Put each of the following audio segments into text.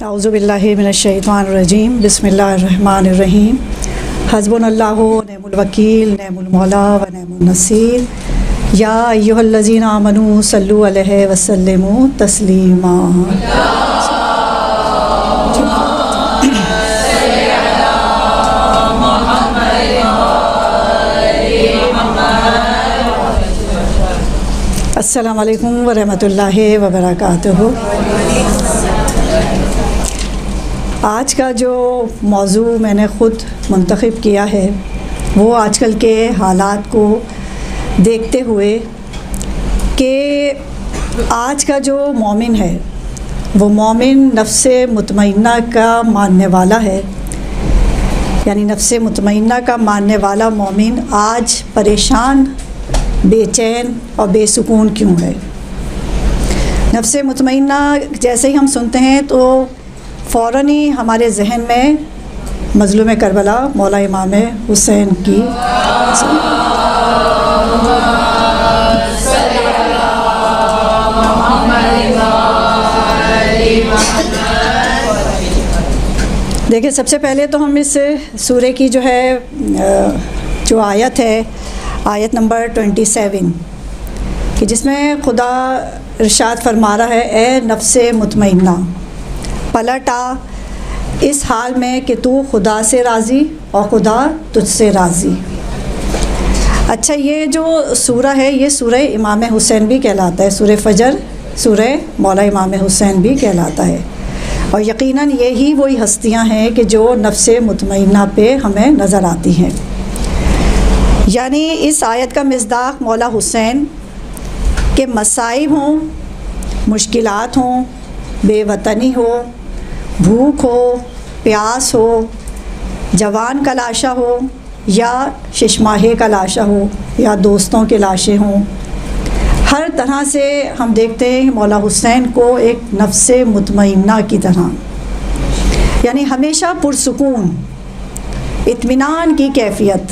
औज़ुबिल्लाहि मिनश्शैतानिर्रजीम बिस्मिल्लाहिर्रहमानिर्रहीम हस्बुनल्लाहु व निअमुल वकील निअमुल मौला व निअमुन नसीर या अय्युहल्लज़ीना आमनू सल्लु अलैहि व सल्लिमू तस्लीमा। अस्सलामु अलैकुम व रहमतुल्लाहि व बरकातुहू। आज का जो मौजू मैंने ख़ुद मुंतख़ब किया है वो आजकल के हालात को देखते हुए कि आज का जो मोमिन है वो मोमिन नफ्से मुतमइन्ना का मानने वाला है, यानी नफ्से मुतमइन्ना का मानने वाला मोमिन आज परेशान, बेचैन और बेसुकून क्यों है। नफ्से मुतमइन्ना जैसे ही हम सुनते हैं तो फ़ौरन ही हमारे जहन में मज़लूम करबला मौला इमाम हुसैन की देखिए, सबसे पहले तो हम इस सूरे की जो है जो आयत है, आयत नंबर 27 कि जिसमें खुदा इरशाद फरमा रहा है, ए नफ्से मुतमइन्ना पलट आ इस हाल में कि तू खुदा से राज़ी और खुदा तुझसे राज़ी। अच्छा, ये जो सूरा है ये सूरह इमाम हुसैन भी कहलाता है, सूरह फ़जर सूरह मौला इमाम हुसैन भी कहलाता है। और यकीनन यही वही हस्तियां हैं कि जो नफ्से मुतमइन्ना पे हमें नज़र आती हैं। यानी इस आयत का मिज़दाक़ मौला हुसैन के मसाइब हों, मुश्किलात हों, बेवतनी हो, भूख हो, प्यास हो, जवान का लाशा हो या शिशमाहे का लाशा हो या दोस्तों के लाशें हों, हर तरह से हम देखते हैं मौला हुसैन को एक नफ्से मुतमइन्ना की तरह, यानी हमेशा पुरसुकून, इत्मीनान की कैफियत।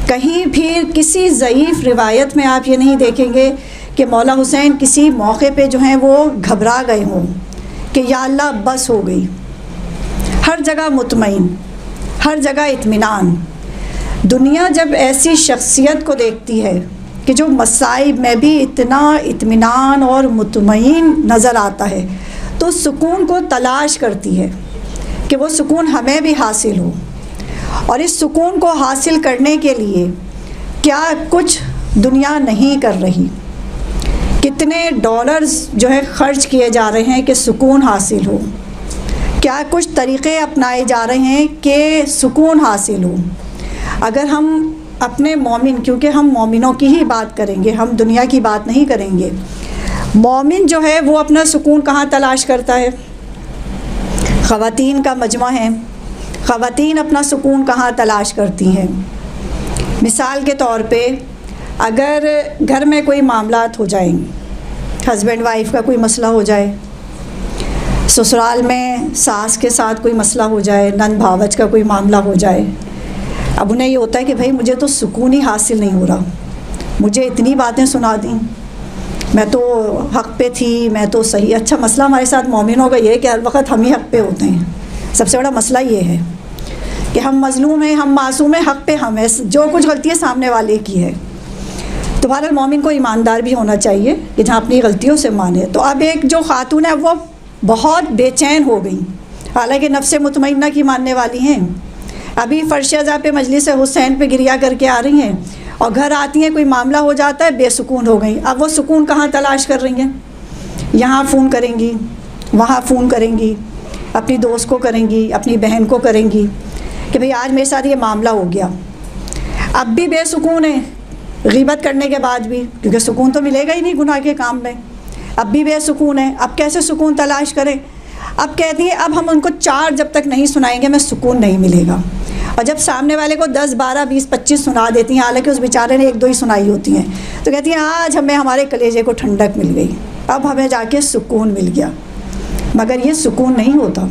कहीं भी किसी ज़ईफ़ रिवायत में आप ये नहीं देखेंगे कि मौला हुसैन किसी मौके पे जो हैं वो घबरा गए हों कि या अल्लाह बस हो गई। हर जगह मुतमईन, हर जगह इत्मीनान। दुनिया जब ऐसी शख्सियत को देखती है कि जो मसाइब में भी इतना इत्मीनान और मुतमईन नज़र आता है तो सुकून को तलाश करती है कि वो सुकून हमें भी हासिल हो। और इस सुकून को हासिल करने के लिए क्या कुछ दुनिया नहीं कर रही, कितने डॉलर्स जो है ख़र्च किए जा रहे हैं कि सुकून हासिल हो, क्या कुछ तरीक़े अपनाए जा रहे हैं कि सुकून हासिल हो। अगर हम अपने मोमिन, क्योंकि हम मोमिनों की ही बात करेंगे, हम दुनिया की बात नहीं करेंगे, मोमिन जो है वो अपना सुकून कहाँ तलाश करता है। ख़वातीन का मजमा है, ख़वातीन अपना सुकून कहाँ तलाश करती हैं। मिसाल के तौर पे अगर घर में कोई मामलात हो जाए, हस्बैंड वाइफ का कोई मसला हो जाए, ससुराल में सास के साथ कोई मसला हो जाए, नंद भावज का कोई मामला हो जाए, अब उन्हें ये होता है कि भाई मुझे तो सुकून ही हासिल नहीं हो रहा, मुझे इतनी बातें सुना दी, मैं तो हक़ पे थी, मैं तो सही। अच्छा, मसला हमारे साथ मोमिनों का ये है कि हर वक्त हम ही हक़ पे होते हैं। सबसे बड़ा मसला ये है कि हम मज़लूम हैं, हम मासूम हैं, हक़ पे हम हैं, जो कुछ गलती है सामने वाले की है। तो बहरहाल मोमिन को ईमानदार भी होना चाहिए कि जहाँ अपनी गलतियों से माने। तो अब एक जो ख़ातून है वो बहुत बेचैन हो गई, हालांकि नफ्से मुतमइन्ना की मानने वाली हैं। अभी फ़र्श-ए-ज़ा पे मजलिस हुसैन पे गिरिया करके आ रही हैं और घर आती हैं, कोई मामला हो जाता है, बेसुकून हो गई। अब वो सुकून कहाँ तलाश कर रही हैं, यहाँ फ़ोन करेंगी, वहाँ फ़ोन करेंगी, अपनी दोस्त को करेंगी, अपनी बहन को करेंगी कि भाई आज मेरे साथ ये मामला हो गया। अब भी बेसुकून है ग़ीबत करने के बाद भी, क्योंकि सुकून तो मिलेगा ही नहीं गुनाह के काम में। अब भी बेसुकून है, अब कैसे सुकून तलाश करें। अब कहती है अब हम उनको 4 जब तक नहीं सुनाएंगे मैं सुकून नहीं मिलेगा। और जब सामने वाले को 10, 12, 20, 25 सुना देती हैं, हालांकि उस बेचारे ने 1-2 ही सुनाई होती हैं, तो कहती हैं आज हमें हमारे कलेजे को ठंडक मिल गई, अब हमें जाके सुकून मिल गया। मगर ये सुकून नहीं होता।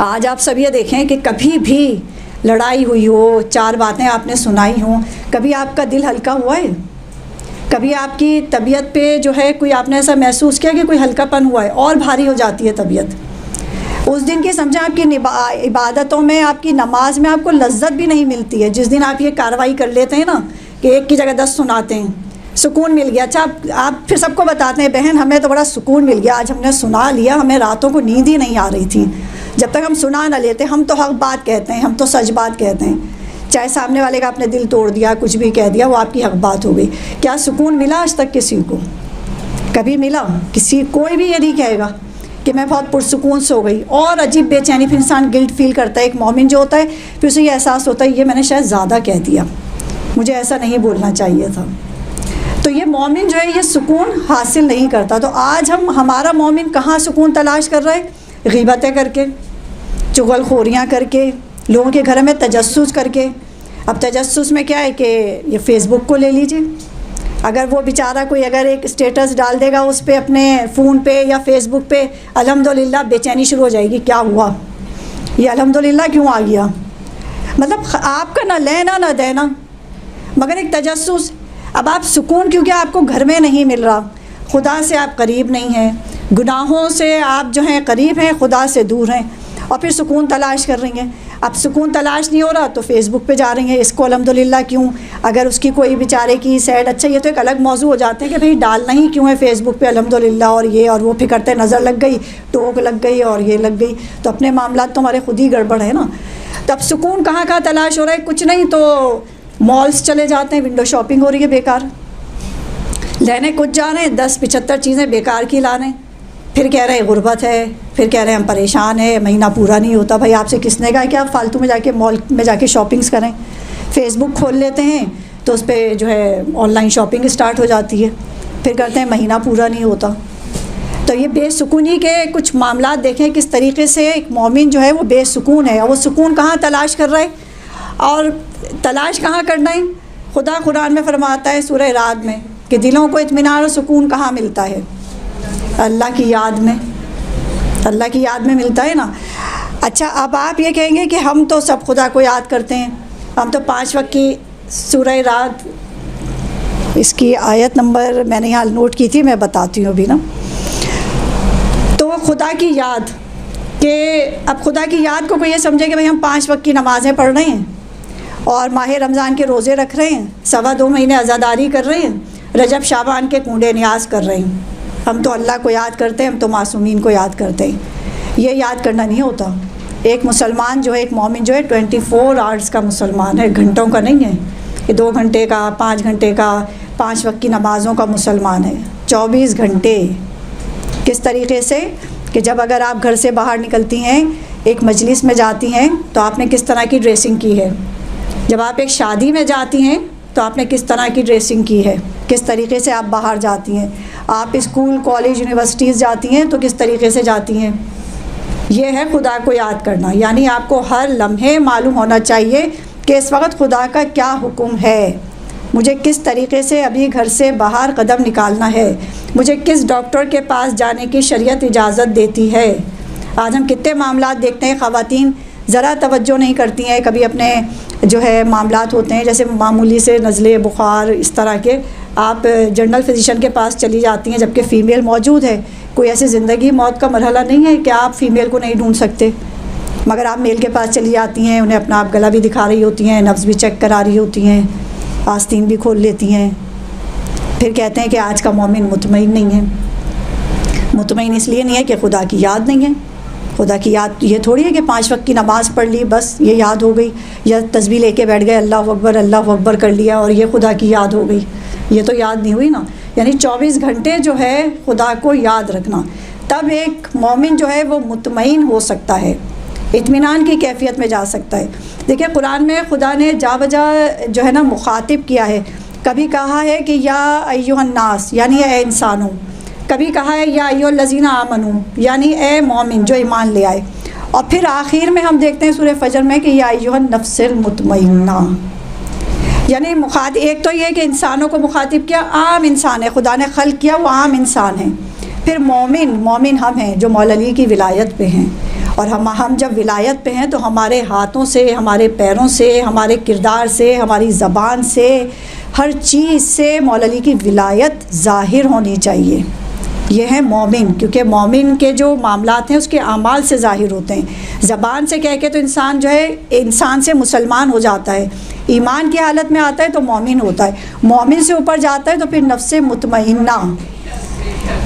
आज आप सब ये देखें कि कभी भी लड़ाई हुई हो, 4 बातें आपने सुनाई हों, कभी आपका दिल हल्का हुआ है? कभी आपकी तबीयत पे जो है कोई आपने ऐसा महसूस किया कि कोई हल्कापन हुआ है और भारी हो जाती है तबीयत? उस दिन की समझें आपकी इबादतों में, आपकी नमाज में आपको लज्जत भी नहीं मिलती है। जिस दिन आप ये कार्रवाई कर लेते हैं ना कि एक की जगह 10 सुनाते हैं, सुकून मिल गया। अच्छा, आप फिर सबको बताते हैं, बहन हमें तो बड़ा सुकून मिल गया, आज हमने सुना लिया, हमें रातों को नींद ही नहीं आ रही थी। जब तक हम सुना ना लेते, हम तो हक बात कहते हैं, हम तो सच बात कहते हैं। चाहे सामने वाले का आपने दिल तोड़ दिया, कुछ भी कह दिया, वो आपकी हक बात हो गई। क्या सुकून मिला आज तक किसी को? कभी मिला? किसी कोई भी ये नहीं कहेगा कि मैं बहुत पुरसुकून से हो गई। और अजीब बेचैनी, फिर इंसान गिल्ट फील करता है। एक मोमिन जो होता है, फिर उसे ये एहसास होता है ये मैंने शायद ज़्यादा कह दिया, मुझे ऐसा नहीं बोलना चाहिए था। तो ये मोमिन जो है ये सुकून हासिल नहीं करता। तो आज हमारा मोमिन कहाँ सुकून तलाश कर रहा है? ग़ीबतें करके, चुगलखोरियाँ करके, लोगों के घर में तजस्सुस करके। अब तजस्सुस में क्या है कि ये फ़ेसबुक को ले लीजिए, अगर वो बेचारा कोई अगर एक स्टेटस डाल देगा उस पे, अपने फ़ोन पे या फेसबुक पे, अल्हम्दुलिल्लाह बेचैनी शुरू हो जाएगी, क्या हुआ, ये अल्हम्दुलिल्लाह क्यों आ गया? मतलब आपका ना लेना ना देना, मगर एक तजस्सुस। अब आप सुकून, क्योंकि आपको घर में नहीं मिल रहा, खुदा से आप करीब नहीं हैं, गुनाहों से आप जो हैं करीब हैं, खुदा से दूर हैं, और फिर सुकून तलाश कर रही हैं। अब सुकून तलाश नहीं हो रहा तो फ़ेसबुक पे जा रही हैं, इसको अल्हम्दुलिल्लाह क्यों, अगर उसकी कोई बेचारे की सैड, अच्छा ये तो एक अलग मौजू हो जाते हैं कि भाई डालना ही क्यों है फ़ेसबुक पे अल्हम्दुलिल्लाह, और ये और वो, फिर करते नज़र लग गई, टोक लग गई और ये लग गई, तो अपने मामला तो हमारे खुद ही गड़बड़ है ना। तो अब सुकून कहाँ कहाँ तलाश हो रहा है? कुछ नहीं तो मॉल्स चले जाते हैं, विंडो शॉपिंग हो रही है बेकार, लेने कुछ जा रहे हैं, 10-75 चीज़ें बेकार की ला रहे हैं, फिर कह रहे हैं गुर्बत है, फिर कह रहे हैं हम परेशान हैं, महीना पूरा नहीं होता। भाई आपसे किसने कहा कि आप फालतू में जाके मॉल में जाके शॉपिंग्स करें? फ़ेसबुक खोल लेते हैं तो उस पर जो है ऑनलाइन शॉपिंग स्टार्ट हो जाती है, फिर करते हैं महीना पूरा नहीं होता। तो ये बेसुकूनी के कुछ मामला देखें किस तरीके से एक मोमिन जो है वो बेसुकून है। और वो सुकून कहाँ तलाश कर रहा है, और तलाश कहाँ करना है? खुदा कुरान में फरमाता है सूरह राद में कि दिलों को इत्मीनान और सुकून कहाँ मिलता है? अल्लाह की याद में, अल्लाह की याद में मिलता है ना। अच्छा, अब आप ये कहेंगे कि हम तो सब खुदा को याद करते हैं, हम तो 5 वक्त की सूरह रात, इसकी आयत नंबर मैंने यहाँ नोट की थी, मैं बताती हूँ अभी ना। तो खुदा की याद कि अब खुदा की याद को कोई ये समझे कि भाई हम 5 वक्त की नमाज़ें पढ़ रहे हैं और माह रमज़ान के रोज़े रख रहे हैं, 2.25 महीने अज़ादारी कर रहे हैं, रजब शाबान के कूड़े न्याज कर रहे हैं, हम तो अल्लाह को याद करते हैं, हम तो मासूमीन को याद करते हैं। ये याद करना नहीं होता। एक मुसलमान जो है, एक मोमिन जो है 24 आवर्स का मुसलमान है, घंटों का नहीं है कि 2 घंटे का, 5 घंटे का, 5 वक्त की नमाज़ों का मुसलमान है। 24 घंटे। किस तरीके से कि जब अगर आप घर से बाहर निकलती हैं, एक मजलिस में जाती हैं तो आपने किस तरह की ड्रेसिंग की है, जब आप एक शादी में जाती हैं तो आपने किस तरह की ड्रेसिंग की है, किस तरीके से आप बाहर जाती हैं, आप स्कूल कॉलेज यूनिवर्सिटीज़ जाती हैं तो किस तरीके से जाती हैं। ये है खुदा को याद करना। यानी आपको हर लम्हे मालूम होना चाहिए कि इस वक्त खुदा का क्या हुक्म है, मुझे किस तरीके से अभी घर से बाहर कदम निकालना है, मुझे किस डॉक्टर के पास जाने की शरीयत इजाज़त देती है। आज हम कितने मामलात देखते हैं, ख़वातीन ज़रा तवज्जो नहीं करती हैं, कभी अपने जो है मामलात होते हैं जैसे मामूली से नज़ले बुखार, इस तरह के, आप जनरल फिजिशियन के पास चली जाती हैं जबकि फ़ीमेल मौजूद है। कोई ऐसी ज़िंदगी मौत का मरहला नहीं है कि आप फ़ीमेल को नहीं ढूंढ सकते, मगर आप मेल के पास चली जाती हैं, उन्हें अपना आप गला भी दिखा रही होती हैं, नब्ज़ भी चेक करा रही होती हैं, आस्तीन भी खोल लेती हैं, फिर कहते हैं कि आज का मोमिन मुतमईन नहीं है। मुतमईन इसलिए नहीं है कि खुदा की याद नहीं है। खुदा की याद ये थोड़ी है कि 5 वक्त की नमाज़ पढ़ ली बस ये याद हो गई, या तस्बीह लेके बैठ गए अल्लाह अकबर कर लिया और ये खुदा की याद हो गई, ये तो याद नहीं हुई ना। यानी 24 घंटे जो है खुदा को याद रखना, तब एक मोमिन जो है वो मुतमईन हो सकता है, इत्मीनान की कैफियत में जा सकता है। देखिए कुरान में खुदा ने जा बजा जो है ना मुखातिब किया है, कभी कहा है कि या अय्युहन्नास यानी ए इंसानों, कभी कहा है या अय्युहल्लज़ीना आमनू यानी ए मोमिन जो ईमान ले आए, और फिर आखिर में हम देखते हैं सूरह फजर में कि या अय्युहन नफ्सिल मुतमइन्ना। यानी मुखातिब एक तो ये कि इंसानों को मुखातिब किया, आम इंसान है, खुदा ने खल्क किया वो आम इंसान है। फिर मोमिन हम हैं जो मौला अली की विलायत पे हैं, और हम जब विलायत पे हैं तो हमारे हाथों से, हमारे पैरों से, हमारे किरदार से, हमारी ज़बान से, हर चीज़ से मौला अली की विलायत ज़ाहिर होनी चाहिए। ये है मोमिन, क्योंकि मोमिन के जो मामलात हैं उसके आमाल से ज़ाहिर होते हैं। ज़बान से कह के तो इंसान जो है इंसान से मुसलमान हो जाता है, ईमान की हालत में आता है तो मोमिन होता है, मोमिन से ऊपर जाता है तो फिर नफ्स मुतमइन्ना।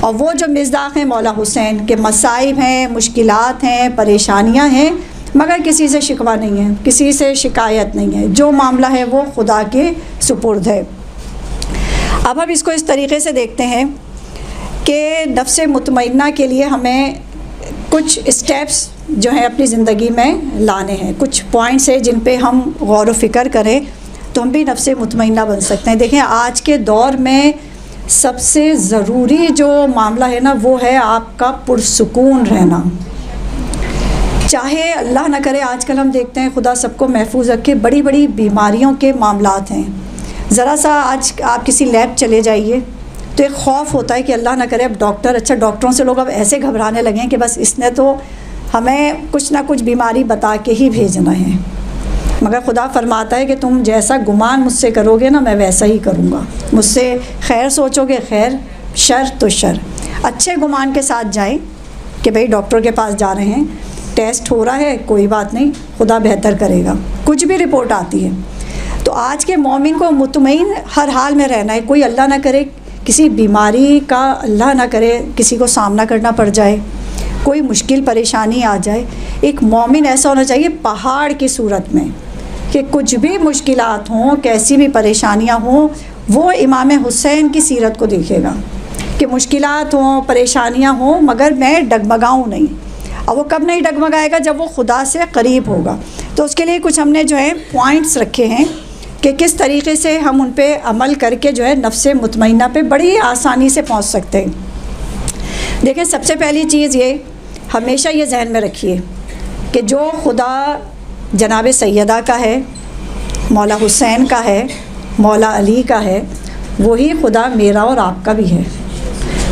और वो जो मिज़दाक़ हैं मौला हुसैन के मसाइब हैं, मुश्किलात हैं, परेशानियां हैं, मगर किसी से शिकवा नहीं है, किसी से शिकायत नहीं है, जो मामला है वो खुदा के सुपुर्द है। अब हम इसको इस तरीक़े से देखते हैं कि नफ्स मुतमइन्ना के लिए हमें कुछ स्टेप्स जो है अपनी ज़िंदगी में लाने हैं, कुछ पॉइंट्स हैं जिन पे हम गौर व फ़िक्र करें तो हम भी नफ्स मुतमइन्ना बन सकते हैं। देखें, आज के दौर में सबसे ज़रूरी जो मामला है ना वो है आपका पुरसुकून रहना। चाहे अल्लाह ना करे, आजकल हम देखते हैं, खुदा सबको महफूज रखे, बड़ी बड़ी बीमारियों के मामलात हैं। ज़रा सा आज आप किसी लैब चले जाइए तो एक ख़ौफ होता है कि अल्लाह ना करे अब डॉक्टर, अच्छा डॉक्टरों से लोग अब ऐसे घबराने लगे हैं कि बस इसने तो हमें कुछ ना कुछ बीमारी बता के ही भेजना है। मगर खुदा फरमाता है कि तुम जैसा गुमान मुझसे करोगे ना मैं वैसा ही करूँगा। मुझसे खैर सोचोगे खैर, शर तो शर। अच्छे गुमान के साथ जाएं कि भाई डॉक्टर के पास जा रहे हैं, टेस्ट हो रहा है, कोई बात नहीं, खुदा बेहतर करेगा, कुछ भी रिपोर्ट आती है। तो आज के मोमिन को मुतमईन हर हाल में रहना है। कोई अल्लाह ना करे किसी बीमारी का, अल्लाह ना करे किसी को सामना करना पड़ जाए, कोई मुश्किल परेशानी आ जाए। एक मोमिन ऐसा होना चाहिए पहाड़ की सूरत में कि कुछ भी मुश्किलात हों, कैसी भी परेशानियां हों, वो इमाम हुसैन की सीरत को देखेगा कि मुश्किलात हों, परेशानियां हों, मगर मैं डगमगाऊँ नहीं। और वो कब नहीं डगमगाएगा? जब वो खुदा से करीब होगा। तो उसके लिए कुछ हमने जो है पॉइंट्स रखे हैं कि किस तरीक़े से हम उन पे अमल करके जो है नफ्स मुतमइन्ना पे बड़ी आसानी से पहुंच सकते हैं। देखिए, सबसे पहली चीज़ ये हमेशा ये जहन में रखिए कि जो खुदा जनाब सैयदा का है, मौला हुसैन का है, मौला अली का है, वही खुदा मेरा और आपका भी है।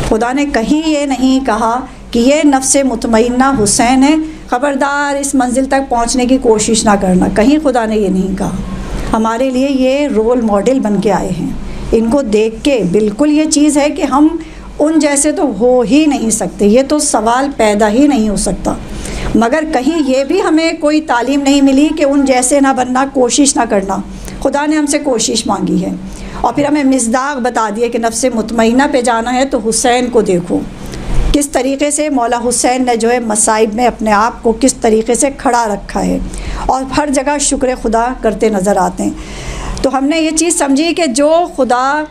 खुदा ने कहीं ये नहीं कहा कि ये नफ्स मुतमइन्ना हुसैन है, ख़बरदार इस मंजिल तक पहुंचने की कोशिश ना करना। कहीं खुदा ने ये नहीं कहा। हमारे लिए ये रोल मॉडल बन के आए हैं। इनको देख के बिल्कुल ये चीज़ है कि हम उन जैसे तो हो ही नहीं सकते, ये तो सवाल पैदा ही नहीं हो सकता। मगर कहीं ये भी हमें कोई तालीम नहीं मिली कि उन जैसे ना बनना, कोशिश ना करना। खुदा ने हमसे कोशिश मांगी है और फिर हमें मिज़दाक़ बता दिए कि नफ्स मुतमइन्ना पे जाना है तो हुसैन को देखो किस तरीक़े से मौला हुसैन ने जो है मसाइब में अपने आप को किस तरीक़े से खड़ा रखा है और हर जगह शुक्र खुदा करते नज़र आते हैं। तो हमने ये चीज़ समझी कि जो खुदा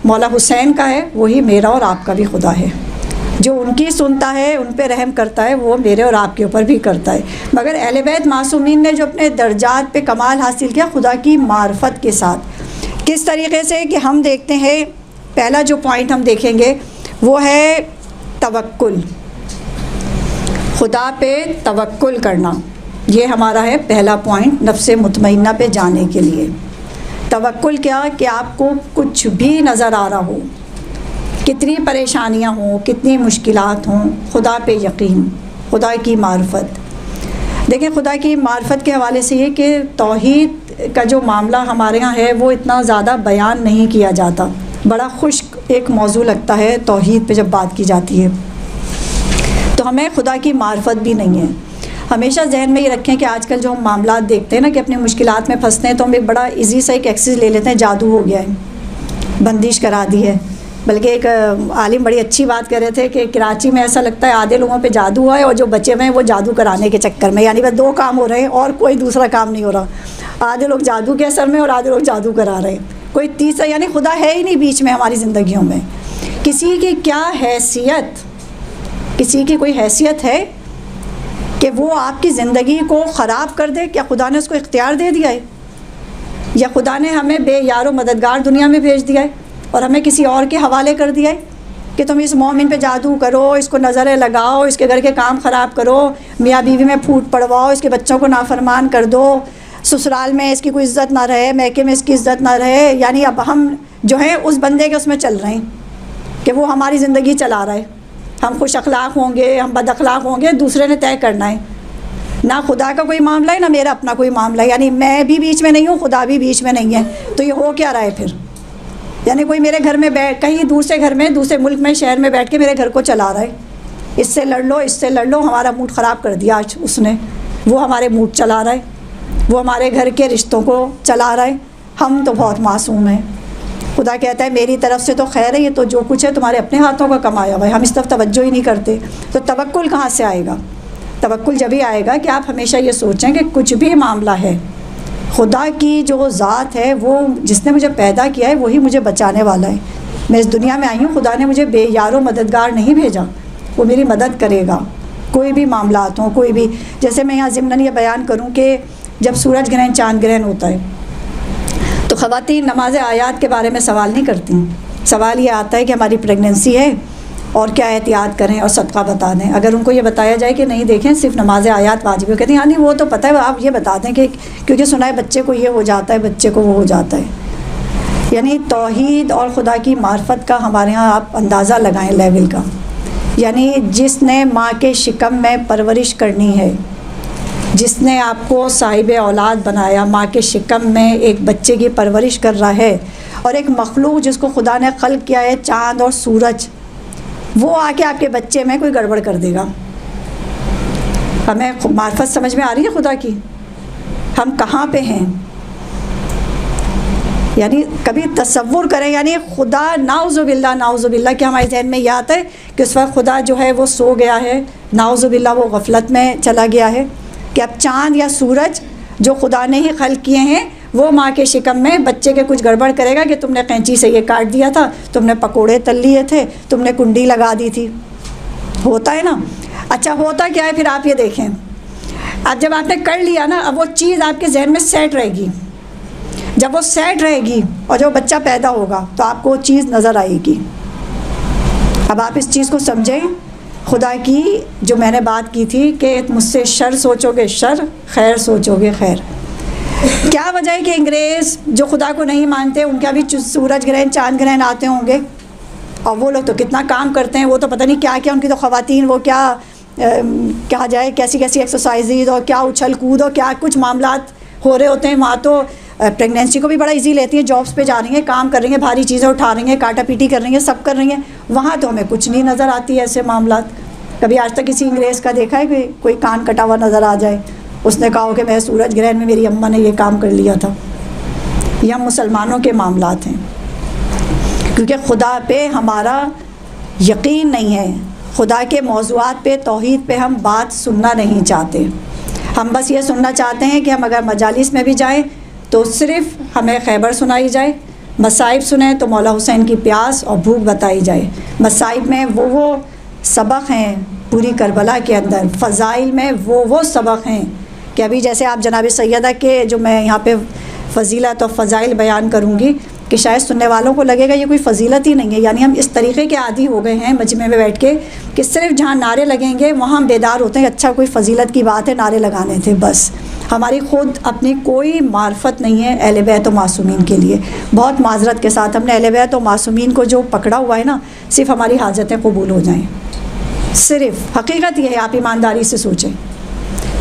मौला हुसैन का है वही मेरा और आपका भी खुदा है। जो उनकी सुनता है, उन पे रहम करता है, वो मेरे और आपके ऊपर भी करता है। मगर अहले बैत मासूमीन ने जो अपने दर्जात पे कमाल हासिल किया खुदा की मार्फत के साथ, किस तरीक़े से कि हम देखते हैं, पहला जो पॉइंट हम देखेंगे वो है तवक्कुल। खुदा पे तवक्कुल करना, ये हमारा है पहला पॉइंट नफ्स मुतमइन्ना पे जाने के लिए। तवक्कुल क्या कि आपको कुछ भी नज़र आ रहा हो, कितनी परेशानियां हों, कितनी मुश्किलात हों, खुदा पे यकीन, खुदा की मार्फत। देखिए, खुदा की मार्फत के हवाले से ये कि तौहीद का जो मामला हमारे यहाँ है वो इतना ज़्यादा बयान नहीं किया जाता। बड़ा खुश्क एक मौजू लगता है तौहीद पे जब बात की जाती है। तो हमें खुदा की मार्फत भी नहीं है। हमेशा जहन में ये रखें कि आजकल जो हम मामलात देखते हैं ना कि अपनी मुश्किलात में फंसते हैं तो हम एक बड़ा इजी सा एक एक्सेस ले लेते हैं, जादू हो गया है, बंदिश करा दी है। बल्कि एक आलिम बड़ी अच्छी बात कर रहे थे कि कराची में ऐसा लगता है आधे लोगों पे जादू हुआ है और जो बचे हुए हैं वो जादू कराने के चक्कर में, यानी बस दो काम हो रहे हैं और कोई दूसरा काम नहीं हो रहा। आधे लोग जादू के असर में और आधे लोग जादू करा रहे हैं, कोई तीसरा यानी खुदा है ही नहीं बीच में हमारी ज़िंदगियों में। किसी की क्या हैसियत, किसी की कोई हैसियत है कि वो आपकी ज़िंदगी को ख़राब कर दे? क्या खुदा ने उसको इख्तियार दे दिया है? या खुदा ने हमें बेयारो मददगार दुनिया में भेज दिया है और हमें किसी और के हवाले कर दिया है कि तुम इस मोमिन पे जादू करो, इसको नज़रें लगाओ, इसके घर के काम ख़राब करो, मियाँ बीवी में फूट पड़वाओ, इसके बच्चों को नाफरमान कर दो, ससुराल में इसकी कोई इज़्ज़त ना रहे, मैके में इसकी इज़्ज़त ना रहे। यानी अब हम जो है उस बंदे के उसमें चल रहे हैं कि वो हमारी ज़िंदगी चला रहा है। हम खुश अखलाक होंगे, हम बद अखलाक होंगे, दूसरे ने तय करना है। ना खुदा का कोई मामला है ना मेरा अपना कोई मामला है, यानी मैं भी बीच में नहीं हूँ, खुदा भी बीच में नहीं है। तो ये हो क्या रहा है फिर? यानी कोई मेरे घर में बैठ, कहीं दूसरे घर में, दूसरे मुल्क में, शहर में बैठ के मेरे घर को चला रहा है, इससे लड़ लो, इससे लड़ लो, हमारा मूड ख़राब कर दिया आज उसने, वो हमारे मूड चला रहा है, वो हमारे घर के रिश्तों को चला रहा है। हम तो बहुत मासूम हैं। खुदा कहता है मेरी तरफ से तो खैर है, ये तो जो कुछ है तुम्हारे अपने हाथों का कमाया हुआ है। हम इस तरफ तवज्जो ही नहीं करते, तो तवक्कुल कहाँ से आएगा? तवक्कुल जब ही आएगा कि आप हमेशा ये सोचें कि कुछ भी मामला है, खुदा की जो ज़ात है, वो जिसने मुझे पैदा किया है वही मुझे बचाने वाला है। मैं इस दुनिया में आई हूँ, खुदा ने मुझे बेयारो मददगार नहीं भेजा, वो मेरी मदद करेगा। कोई भी मामलात हों, कोई भी, जैसे मैं यहाँ ज़िम्नन ये बयान करूँ कि जब सूरज ग्रहण, चाँद ग्रहण होता है तो ख़वातीन नमाज आयात के बारे में सवाल नहीं करती। सवाल ये आता है कि हमारी प्रेगनेंसी है और क्या एहतियात करें और सदका बता दें। अगर उनको ये बताया जाए कि नहीं देखें सिर्फ नमाज आयात वाजिब है, कहते हैं हाँ नहीं वो तो पता है, आप ये बता दें कि क्योंकि सुना है बच्चे को ये हो जाता है, बच्चे को वो हो जाता है। यानी तौहीद और खुदा की मार्फत का हमारे यहाँ आप अंदाज़ा लगाएं लेवल का। यानी जिसने माँ के शिकम में परवरिश करनी है, जिसने आपको साहिब औलाद बनाया, माँ के शिकम में एक बच्चे की परवरिश कर रहा है, और एक मखलूक जिसको खुदा ने खल्क़ किया है, चाँद और सूरज, वो आके आपके बच्चे में कोई गड़बड़ कर देगा। हमें मार्फत समझ में आ रही है खुदा की? हम कहाँ पे हैं? यानी कभी तसव्वुर करें, यानी खुदा नाउज़ुबिल्लाह कि हमारे जहन में यह आता है कि उस वक्त खुदा जो है वो सो गया है, नाउज़ुबिल्लाह वो गफलत में चला गया है, कि अब चाँद या सूरज जो खुदा ने ही खल्क़ किए हैं वो माँ के शिकम में बच्चे के कुछ गड़बड़ करेगा कि तुमने कैंची से ये काट दिया था, तुमने पकोड़े तल लिए थे, तुमने कुंडी लगा दी थी। होता है ना? अच्छा होता क्या है फिर आप ये देखें, अब जब आपने कर लिया ना, अब वो चीज़ आपके जहन में सेट रहेगी। जब वो सेट रहेगी और जब बच्चा पैदा होगा तो आपको वो चीज़ नज़र आएगी। अब आप इस चीज़ को समझें, खुदा की जो मैंने बात की थी कि मुझसे शर सोचोगे शर, खैर सोचोगे खैर। क्या वजह है कि अंग्रेज़ जो खुदा को नहीं मानते, उनके अभी सूरज ग्रहण, चाँद ग्रहण आते होंगे, और वो लोग तो कितना काम करते हैं, वो तो पता नहीं क्या क्या, उनकी तो ख़वातीन वो क्या कहा जाए, कैसी कैसी एक्सरसाइजेज और क्या उछल कूद और क्या कुछ मामलात हो रहे होते हैं। वहाँ तो प्रेगनेंसी को भी बड़ा इजी लेती हैं, जॉब्स पे जा रही हैं, काम कर रही हैं, भारी चीज़ें उठा रही हैं, काटा पीटी कर रही हैं, सब कर रही हैं। वहाँ तो हमें कुछ नहीं नज़र आती है ऐसे मामलात। कभी आज तक किसी अंग्रेज़ का देखा है कि कोई कान कटा हुआ नज़र आ जाए, उसने कहा हो कि मैं सूरज ग्रहण में मेरी अम्मा ने ये काम कर लिया था? यह मुसलमानों के मामलात हैं, क्योंकि खुदा पे हमारा यकीन नहीं है, खुदा के मौज़ूआत पे, तौहीद पे हम बात सुनना नहीं चाहते। हम बस ये सुनना चाहते हैं कि हम अगर मजालिस में भी जाएं तो सिर्फ़ हमें खैबर सुनाई जाए, मसाइब सुने तो मौला हुसैन की प्यास और भूख बताई जाए। मसाइब में वो सबक हैं पूरी करबला के अंदर, फ़ज़ाइल में वो सबक हैं कि अभी जैसे आप जनाब सैयदा के जो मैं यहाँ पे फ़जीलत और फ़ज़ाइल बयान करूँगी कि शायद सुनने वालों को लगेगा ये कोई फ़जीलत ही नहीं है। यानी हम इस तरीक़े के आदी हो गए हैं मजमे में बैठ के कि सिर्फ जहाँ नारे लगेंगे वहाँ हम बेदार होते हैं, अच्छा कोई फ़जीलत की बात है, नारे लगाने थे बस। हमारी ख़ुद अपनी कोई मार्फत नहीं है अहले बैत व मासूमीन के लिए। बहुत माजरत के साथ हमने अहले बैत व मासूमीन को जो पकड़ा हुआ है ना, सिर्फ हमारी हाजतें कबूल हो जाएँ, सिर्फ। हकीकत ये है, आप ईमानदारी से सोचें,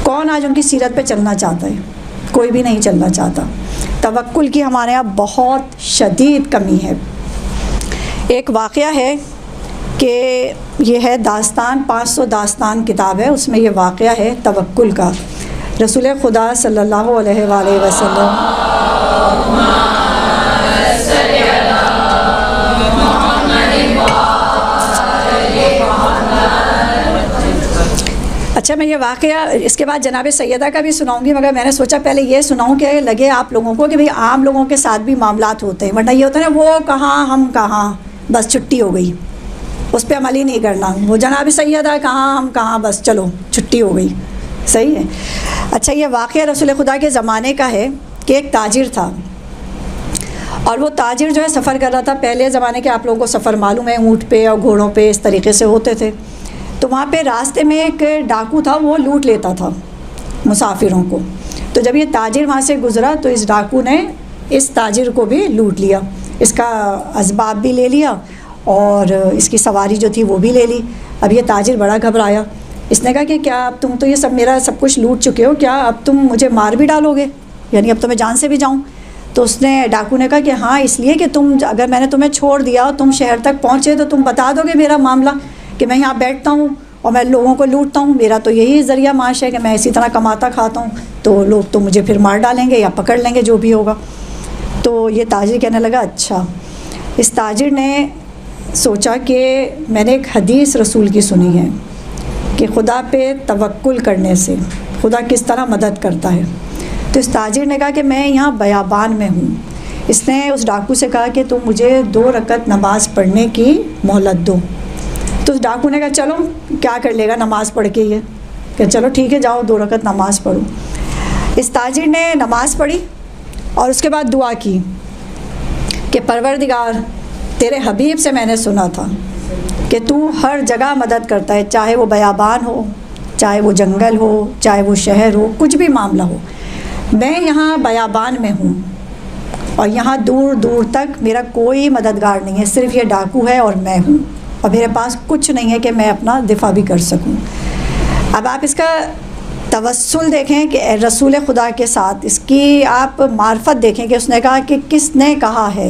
कौन आज उनकी सीरत पे चलना चाहता है? कोई भी नहीं चलना चाहता। तवक्कुल की हमारे यहाँ बहुत शदीद कमी है। एक वाक़या है कि ये है दास्तान, 500 दास्तान किताब है, उसमें ये वाक़या है तवक्कुल का। रसूल खुदा सल्लल्लाहु अलैहि वसल्लम अच्छा, मैं ये वाक़या इसके बाद जनाब सैयदा का भी सुनाऊंगी, मगर मैंने सोचा पहले ये सुनाऊं कि लगे आप लोगों को कि भाई आम लोगों के साथ भी मामलात होते हैं। वरना ये होता है ना, वो कहाँ हम कहाँ, बस छुट्टी हो गई, उस पर अमल ही नहीं करना। वो जनाब सैयदा कहाँ हम कहाँ, बस चलो छुट्टी हो गई, सही है। अच्छा, ये वाक़या रसूल खुदा के ज़माने का है कि एक ताजिर था, और वो ताजिर जो है सफ़र कर रहा था। पहले ज़माने के आप लोगों को सफ़र मालूम है, ऊँट पे और घोड़ों पे इस तरीके से होते थे। तो वहाँ पे रास्ते में एक डाकू था, वो लूट लेता था मुसाफिरों को। तो जब ये ताजिर वहाँ से गुज़रा तो इस डाकू ने इस ताजिर को भी लूट लिया, इसका असबाब भी ले लिया और इसकी सवारी जो थी वो भी ले ली। अब ये ताजिर बड़ा घबराया, इसने कहा कि क्या अब तुम तो ये सब मेरा सब कुछ लूट चुके हो, क्या अब तुम मुझे मार भी डालोगे? यानी अब तो मैं जान से भी जाऊँ। तो उसने, डाकू ने कहा कि हाँ इसलिए कि तुम, अगर मैंने तुम्हें छोड़ दिया और तुम शहर तक पहुँचे तो तुम बता दोगे मेरा मामला कि मैं यहाँ बैठता हूँ और मैं लोगों को लूटता हूँ, मेरा तो यही ज़रिया माश है कि मैं इसी तरह कमाता खाता हूँ, तो लोग तो मुझे फिर मार डालेंगे या पकड़ लेंगे, जो भी होगा। तो ये ताजिर कहने लगा अच्छा। इस ताजिर ने सोचा कि मैंने एक हदीस रसूल की सुनी है कि खुदा पे तवक्कुल करने से खुदा किस तरह मदद करता है। तो इस ताजिर ने कहा कि मैं यहाँ बयाबान में हूँ। इसने उस डाकू से कहा कि तुम मुझे 2 रकत नमाज़ पढ़ने की मोहलत दो। तो उस डाकू ने कहा चलो क्या कर लेगा नमाज़ पढ़ के, ये कि चलो ठीक है जाओ 2 रकत नमाज़ पढ़ो। इस ताजिर ने नमाज़ पढ़ी और उसके बाद दुआ की कि परवरदिगार, तेरे हबीब से मैंने सुना था कि तू हर जगह मदद करता है, चाहे वो बयाबान हो, चाहे वो जंगल हो, चाहे वो शहर हो, कुछ भी मामला हो। मैं यहाँ बयाबान में हूँ और यहाँ दूर दूर तक मेरा कोई मददगार नहीं है, सिर्फ़ ये डाकू है और मैं हूँ, और मेरे पास कुछ नहीं है कि मैं अपना दिफा भी कर सकूँ। अब आप इसका तवस्सुल देखें कि रसूल खुदा के साथ, इसकी आप मार्फत देखें कि उसने कहा कि किसने कहा है,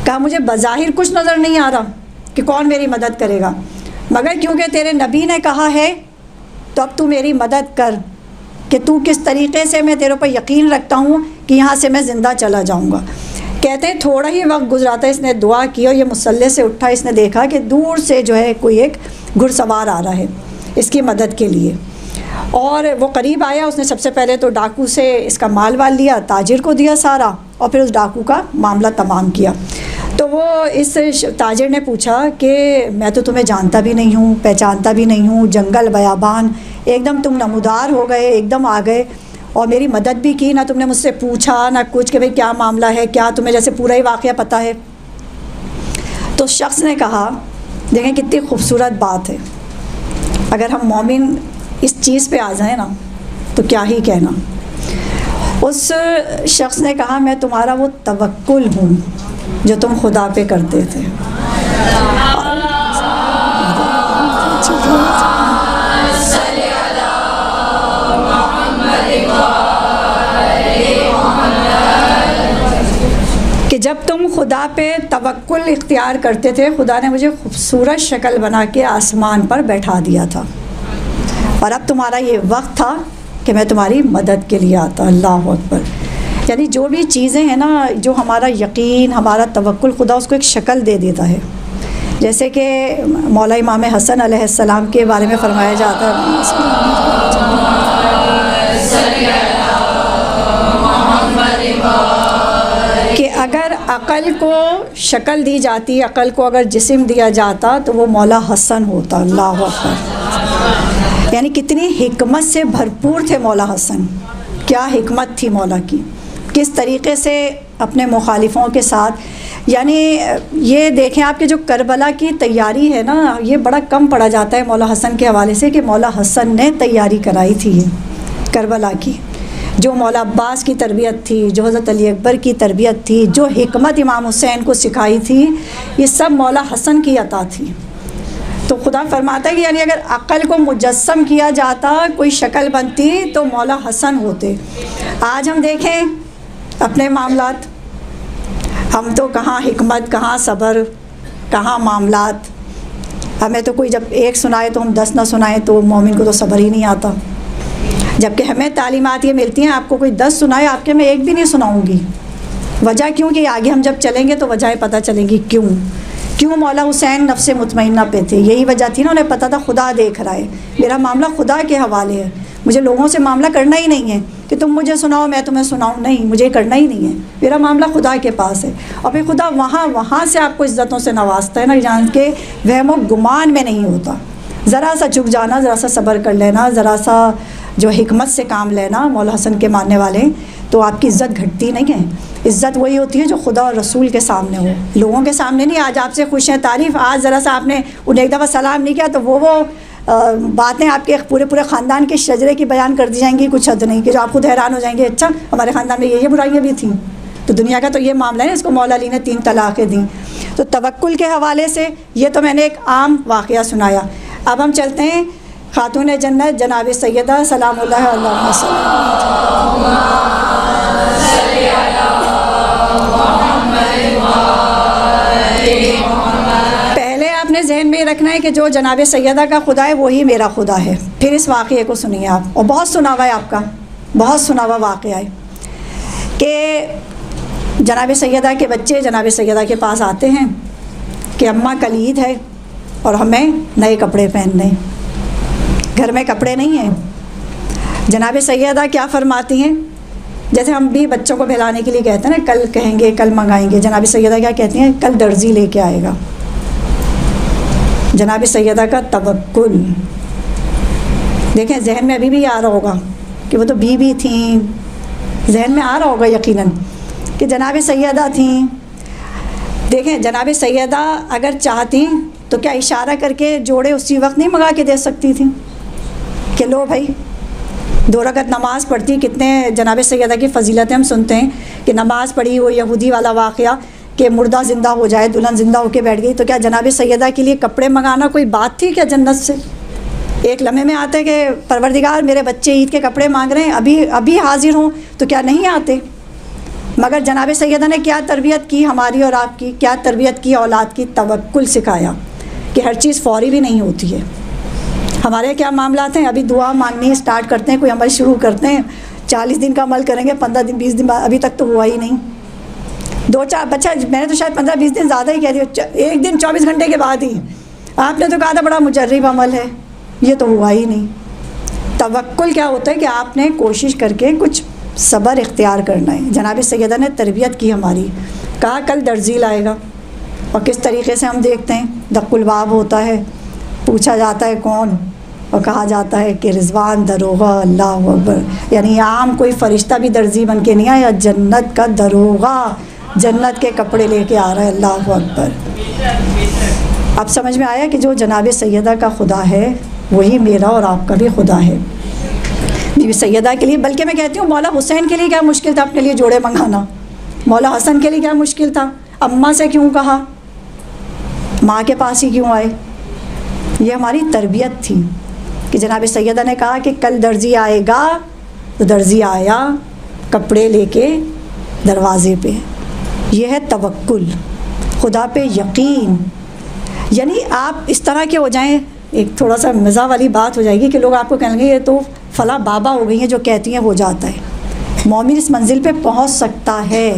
कहा मुझे बज़ाहिर कुछ नज़र नहीं आ रहा कि कौन मेरी मदद करेगा, मगर क्योंकि तेरे नबी ने कहा है तो अब तू मेरी मदद कर कि तू किस तरीक़े से, मैं तेरे पर यकीन रखता हूँ कि यहाँ से मैं ज़िंदा चला जाऊँगा। कहते हैं थोड़ा ही वक्त गुजरा था, इसने दुआ की और ये मुसल्ले से उठा, इसने देखा कि दूर से जो है कोई एक घुड़सवार आ रहा है इसकी मदद के लिए, और वो करीब आया। उसने सबसे पहले तो डाकू से इसका माल वाल लिया, ताजिर को दिया सारा, और फिर उस डाकू का मामला तमाम किया। तो वो इस ताजिर ने पूछा कि मैं तो तुम्हें जानता भी नहीं हूँ, पहचानता भी नहीं हूँ, जंगल बयाबान, एकदम तुम नमूदार हो गए, एकदम आ गए और मेरी मदद भी की, ना तुमने मुझसे पूछा ना कुछ कि भाई क्या मामला है, क्या तुम्हें जैसे पूरा ही वाक़या पता है। तो शख्स ने कहा, देखें कितनी खूबसूरत बात है, अगर हम मोमिन इस चीज़ पे आ जाए ना तो क्या ही कहना। उस शख्स ने कहा मैं तुम्हारा वो तवक्कुल हूँ जो तुम खुदा पे करते थे। कि जब तुम खुदा पे तवक्कुल इख्तियार करते थे, खुदा ने मुझे खूबसूरत शक्ल बना के आसमान पर बैठा दिया था, और अब तुम्हारा ये वक्त था कि मैं तुम्हारी मदद के लिए आता। अल्लाह अकबर। यानी जो भी चीज़ें हैं ना, जो हमारा यकीन, हमारा तवक्कुल, खुदा उसको एक शक्ल दे देता है। जैसे कि मौला इमाम हसन अलैहिस्सलाम के बारे में फ़रमाया जाता है कि अगर अक़ल को शक्ल दी जाती, अक़ल को अगर जिस्म दिया जाता तो वो मौला हसन होता। अल्लाह अकबर। यानी कितनी हिकमत से भरपूर थे मौला हसन, क्या हिकमत थी मौला की, किस तरीक़े से अपने मुखालिफों के साथ। यानी ये देखें आपके जो करबला की तैयारी है ना, ये बड़ा कम पड़ा जाता है मौला हसन के हवाले से कि मौला हसन ने तैयारी कराई थी ये करबला की। जो मौला अब्बास की तरबियत थी, जो हज़रत अली अकबर की तरबियत थी, जो हिकमत इमाम हुसैन को सिखाई थी, ये सब मौला हसन की अता थी। तो खुदा फरमाता है कि यानी अगर अक़ल को मुजस्सम किया जाता, कोई शक्ल बनती, तो मौला हसन होते। आज हम देखें अपने मामलात, हम तो कहाँ हिकमत, कहाँ सब्र, कहाँ मामलात। हमें तो कोई जब एक सुनाए तो हम 10 ना सुनाएं तो मोमिन को तो सब्र ही नहीं आता, जबकि हमें तालीमात ये मिलती हैं आपको कोई 10 सुनाए, आपके मैं एक भी नहीं सुनाऊंगी। वजह क्यों कि आगे हम जब चलेंगे तो वजह पता चलेंगी क्यों मौला हुसैन नफ्से मुतमइन्ना पे थे। यही वजह थी ना, उन्हें पता था खुदा देख रहा है, मेरा मामला खुदा के हवाले है, मुझे लोगों से मामला करना ही नहीं है कि तुम मुझे सुनाओ मैं तुम्हें सुनाऊँ, नहीं, मुझे करना ही नहीं है, मेरा मामला खुदा के पास है। और फिर खुदा वहाँ से आपको इज़्ज़तों से नवाजता है ना, जान के वहमो गुमान में नहीं होता। ज़रा सा झुक जाना, ज़रा सा सब्र कर लेना, ज़रा सा जो हिकमत से काम लेना, मौला हसन के मानने वाले, तो आपकी इज़्ज़त घटती नहीं है। इज़्ज़त वही होती है जो खुदा और रसूल के सामने हो, लोगों के सामने नहीं। आज आपसे खुश हैं, तारीफ़, आज ज़रा सा आपने उन्हें एक दफ़ा सलाम नहीं किया तो वो बातें आपके पूरे ख़ानदान के शजरे की बयान कर दी जाएंगी, कुछ हद नहीं, कि जो आप खुद हैरान हो जाएंगे, अच्छा हमारे ख़ानदान में ये बुराइयाँ भी थीं। तो दुनिया का तो ये मामला है, इसको मौला अली ने 3 तलाक़ें दी। तो तवक्कुल के हवाले से ये तो मैंने एक आम वाक़या सुनाया। अब हम चलते हैं खातून जन्नत जनाब सैयदा सलामुल्लाह अलैहा। पहले आपने जहन में रखना है कि जो जनाब सैयदा का खुदा है वही मेरा खुदा है। फिर इस वाक़े को सुनिए आप, और बहुत सुना हुआ है आपका, बहुत सुना हुआ वाक़या है कि जनाब सैयदा के बच्चे जनाब सैयदा के पास आते हैं कि अम्मा कल ईद है और हमें नए कपड़े पहनने, घर में कपड़े नहीं हैं। जनाब सैयदा क्या फरमाती हैं, जैसे हम भी बच्चों को बहलाने के लिए कहते हैं ना, कल कहेंगे कल मंगाएंगे, जनाब सैयदा क्या कहती हैं, कल दर्जी लेके आएगा। जनाब सैयदा का तवक्कुल देखें, जहन में अभी भी आ रहा होगा कि वो तो बीवी थी, जहन में आ रहा होगा यकीनन कि जनाब सैयदा थी। देखें, जनाब सैयदा अगर चाहती तो क्या इशारा करके जोड़े उसी वक्त नहीं मंगा के दे सकती थी कि लो भाई 2 रकात नमाज़ पढ़ती। कितने जनाब सैयदा की फ़जीलतें हम सुनते हैं कि नमाज़ पढ़ी, वो यहूदी वाला वाक़या कि मुर्दा ज़िंदा हो जाए, दुल्हन ज़िंदा होकर बैठ गई, तो क्या जनाब सैयदा के लिए कपड़े मंगाना कोई बात थी क्या जन्नत से? एक लम्हे में आते कि परवरदिगार मेरे बच्चे ईद के कपड़े मांग रहे हैं, अभी हाजिर हों, तो क्या नहीं आते? मगर जनाब सैयदा ने क्या तरबियत की हमारी और आपकी, क्या तरबियत की औलाद की, तवक्कुल सिखाया कि हर चीज़ फ़ौरी भी नहीं होती है। हमारे क्या मामलात हैं, अभी दुआ मांगनी स्टार्ट करते हैं, कोई अमल शुरू करते हैं, 40 दिन का अमल करेंगे, 15 दिन 20 दिन बाद, अभी तक तो हुआ ही नहीं। 2-4 बच्चा, मैंने तो शायद 15-20 दिन ज़्यादा ही कह दिया, एक दिन 24 घंटे के बाद ही। आपने तो कहा था बड़ा मुजर्रिब अमल है, ये तो हुआ ही नहीं। तवक्कुल क्या होता है कि आपने कोशिश करके कुछ सब्र इख्तियार करना है। जनाब सैयदा ने तरबियत की हमारी, कहा कल दर्जी लाएगा, और किस तरीके से हम देखते हैं, दक्कुलबाब होता है, पूछा जाता है कौन, और कहा जाता है कि रिजवान दरोगा अल्लाह अकबर, यानी आम कोई फ़रिश्ता भी दर्जी बन के नहीं आया, जन्नत का दरोगा जन्नत के कपड़े लेके आ रहा है, अल्लाह अकबर। अब समझ में आया कि जो जनाब सैयदा का खुदा है वही मेरा और आपका भी खुदा है। बीवी सैयदा के लिए, बल्कि मैं कहती हूँ मौला हुसैन के लिए क्या मुश्किल था अपने लिए जोड़े मंगाना, मौला हसन के लिए क्या मुश्किल था, अम्मा से क्यों कहा, माँ के पास ही क्यों आए? ये हमारी तरबियत थी कि जनाब सैयदा ने कहा कि कल दर्जी आएगा, तो दर्जी आया कपड़े लेके दरवाज़े पे। यह है तवक्कुल, खुदा पे यकीन। यानी आप इस तरह के हो जाएं, एक थोड़ा सा मज़ा वाली बात हो जाएगी कि लोग आपको कहेंगे ये तो फ़ला बाबा हो गई हैं जो कहती हैं हो जाता है। मोमिन इस मंजिल पे पहुंच सकता है।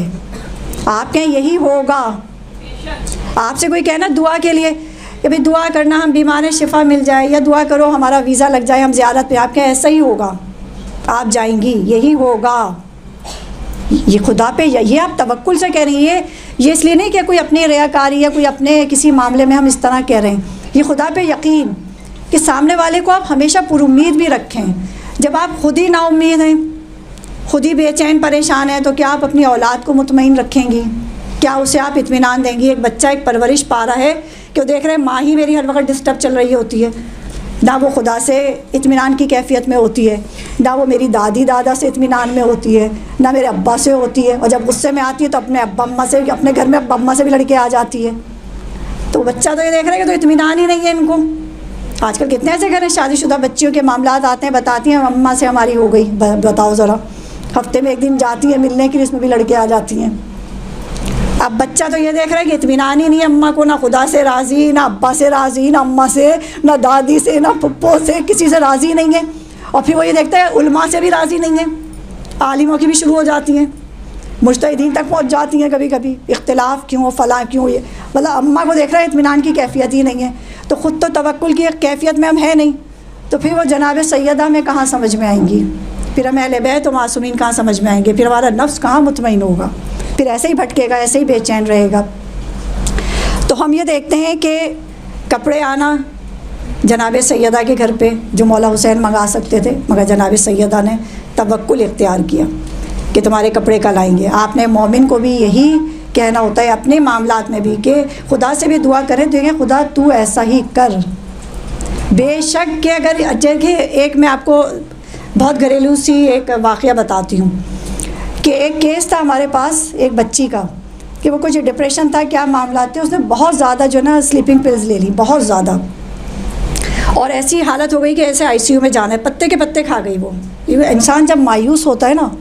आप कहें यही होगा, आपसे कोई कहना दुआ के लिए कि भाई दुआ करना हम बीमार हैं शिफा मिल जाए, या दुआ करो हमारा वीज़ा लग जाए हम ज़ियारत पे, आप कहें ऐसा ही होगा, आप जाएंगी, यही होगा। ये खुदा पे, ये आप तवक्कुल से कह रही हैं, ये इसलिए नहीं कि कोई अपनी रियाकारी या कोई अपने किसी मामले में हम इस तरह कह रहे हैं। ये खुदा पे यकीन कि सामने वाले को आप हमेशा पुरुम्मीद भी रखें। जब आप खुद ही नाउम्मीद हैं, खुद ही बेचैन परेशान हैं, तो क्या आप अपनी औलाद को मुतमईन रखेंगी? क्या उसे आप इत्मीनान देंगी? एक बच्चा एक परवरिश पा रहा है कि वो देख रहे हैं माँ ही मेरी हर वक्त डिस्टर्ब चल रही होती है, ना वो खुदा से इत्मीनान की कैफियत में होती है, ना वो मेरी दादी दादा से इत्मीनान में होती है, ना मेरे अब्बा से होती है, और जब गुस्से में आती है तो अपने अब्बा अम्मा से, अपने घर में अब्बा अम्मा से भी लड़के आ जाती है। तो बच्चा तो ये देख रहा है कि तो इत्मीनान ही नहीं है इनको। आजकल कितने ऐसे घर हैं शादीशुदा बच्चियों के मामलात आते हैं, बताती हैं अम्मा से हमारी हो गई, बताओ ज़रा, हफ्ते में एक दिन जाती है मिलने के लिए, इसमें भी लड़के आ जाती हैं। अब बच्चा तो ये देख रहा है कि इत्मीनान ही नहीं है अम्मा को, ना खुदा से राज़ी, ना अब्बा से राज़ी, ना अम्मा से, ना दादी से, ना पप्पो से, किसी से राज़ी नहीं है। और फिर वो ये देखता है उलमा से भी राज़ी नहीं है, आलिमों की भी शुरू हो जाती हैं, मुज्तहिदीन तक पहुँच जाती हैं कभी कभी, इख्तिलाफ़ क्यों, फ़लाँ क्यों, ये मतलब अम्मा को देख रहा है इत्मीनान की कैफियत ही नहीं है, तो ख़ुद तो तवक्कुल की एक कैफियत में हम है नहीं, तो फिर वो जनाब सैयदा में कहाँ समझ में आएंगी, फिर हम अहले बैत और मासूमीन कहाँ समझ में आएंगे, फिर हमारा नफ्स कहाँ मुतमईन होगा, फिर ऐसे ही भटकेगा, ऐसे ही बेचैन रहेगा। तो हम ये देखते हैं कि कपड़े आना जनाब सैयदा के घर पे जो मौला हुसैन मंगा सकते थे, मगर जनाब सैयदा ने तवक्कुल इख्तियार किया कि तुम्हारे कपड़े कल आएंगे। आपने मोमिन को भी यही कहना होता है अपने मामलात में भी कि खुदा से भी दुआ करें तो ये खुदा तू ऐसा ही कर। बेशक कि अगर जगह एक मैं आपको बहुत घरेलू सी एक वाक़या बताती हूँ कि एक केस था हमारे पास एक बच्ची का कि वो कुछ डिप्रेशन था, क्या मामला थे, उसने बहुत ज़्यादा जो ना स्लीपिंग पिल्स ले ली, बहुत ज़्यादा, और ऐसी हालत हो गई कि ऐसे आईसीयू में जाना है, पत्ते के पत्ते खा गई वो। इंसान जब मायूस होता है ना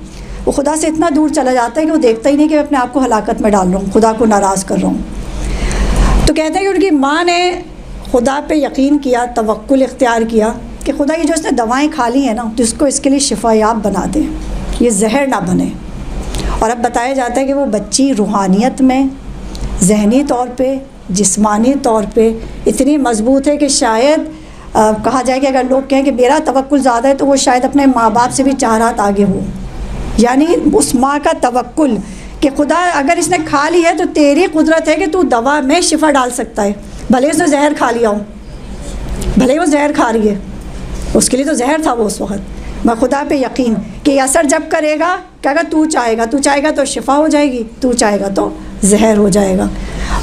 वो खुदा से इतना दूर चला जाता है कि वो देखता ही नहीं कि मैं अपने आप को हलाकत में डाल रहा हूँ, खुदा को नाराज़ कर रहा हूँ। तो कहते हैं कि उनकी माँ ने खुदा पे यकीन किया, तवक्कुल इख्तियार किया कि खुदा ये जो इसने दवाएं खा ली हैं ना, तो इसको इसके लिए शिफायाब बना दे, ये जहर ना बने। और अब बताया जाता है कि वो बच्ची रूहानियत में, ज़हनी तौर पे, जिस्मानी तौर पे इतनी मजबूत है कि शायद कहा जाए कि अगर लोग कहें कि मेरा तवक्कुल ज़्यादा है तो वो शायद अपने माँ बाप से भी 4 हाथ आगे हो। यानी उस माँ का तवक्कुल कि खुदा अगर इसने खा ली है तो तेरी कुदरत है कि तू दवा में शिफा डाल सकता है, भले उसने जहर खा लिया हो, भले वो जहर खा रही है, उसके लिए तो जहर था वो उस वक़्त। मैं खुदा पे यकीन कि असर जब करेगा कि अगर तू चाहेगा तो शिफा हो जाएगी, तू चाहेगा तो जहर हो जाएगा।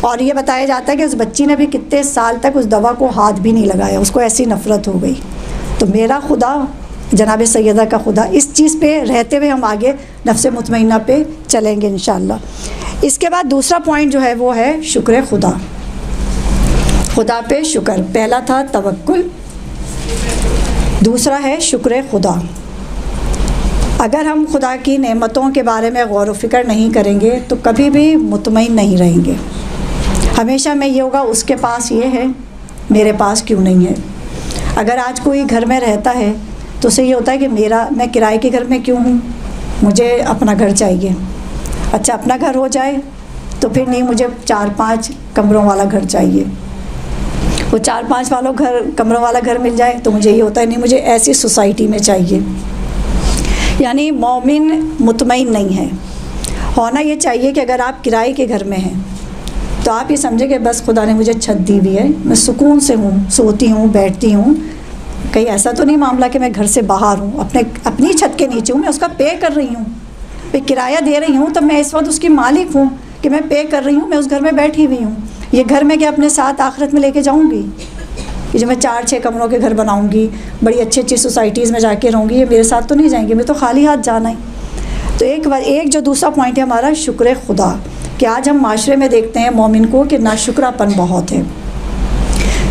और ये बताया जाता है कि उस बच्ची ने भी कितने साल तक उस दवा को हाथ भी नहीं लगाया, उसको ऐसी नफ़रत हो गई। तो मेरा खुदा, जनाब सैयदा का खुदा, इस चीज़ पे रहते हुए हम आगे नफ्स मुतमइन्ना पे चलेंगे इंशाअल्लाह। इसके बाद दूसरा पॉइंट जो है वो है शुक्र खुदा, खुदा पे शुक्र। पहला था तवक्कुल, दूसरा है शुक्र खुदा। अगर हम खुदा की नेमतों के बारे में गौर व फिक्र नहीं करेंगे तो कभी भी मुतमईन नहीं रहेंगे। हमेशा में ये होगा उसके पास ये है, मेरे पास क्यों नहीं है। अगर आज कोई घर में रहता है तो उसे ये होता है कि मैं किराए के घर में क्यों हूँ, मुझे अपना घर चाहिए। अच्छा, अपना घर हो जाए तो फिर नहीं, मुझे 4-5 कमरों वाला घर चाहिए। वो 4-5 कमरों वाला घर मिल जाए तो मुझे ये होता है नहीं, मुझे ऐसी सोसाइटी में चाहिए। यानी मोमिन मुतमईन नहीं है। होना ये चाहिए कि अगर आप किराए के घर में हैं तो आप ये समझें कि बस खुदा ने मुझे छत दी हुई है, मैं सुकून से हूँ, सोती हूँ, बैठती हूँ। कहीं ऐसा तो नहीं मामला कि मैं घर से बाहर हूँ, अपनी छत के नीचे हूँ, मैं उसका पे कर रही हूँ, मैं किराया दे रही हूँ, तब मैं इस वक्त उसकी मालिक हूँ कि मैं पे कर रही हूँ, मैं उस घर में बैठी हुई हूँ। ये घर मैं क्या अपने साथ आखिरत में लेके जाऊँगी कि जो मैं 4-6 कमरों के घर बनाऊँगी, बड़ी अच्छी सोसाइटीज़ में जाके रहूँगी, ये मेरे साथ तो नहीं जाएंगे, मैं तो खाली हाथ जाना है। तो एक जो दूसरा पॉइंट है हमारा शुक्र खुदा, कि आज हम माशरे में देखते हैं मोमिन को कि नाशुक्रापन बहुत है।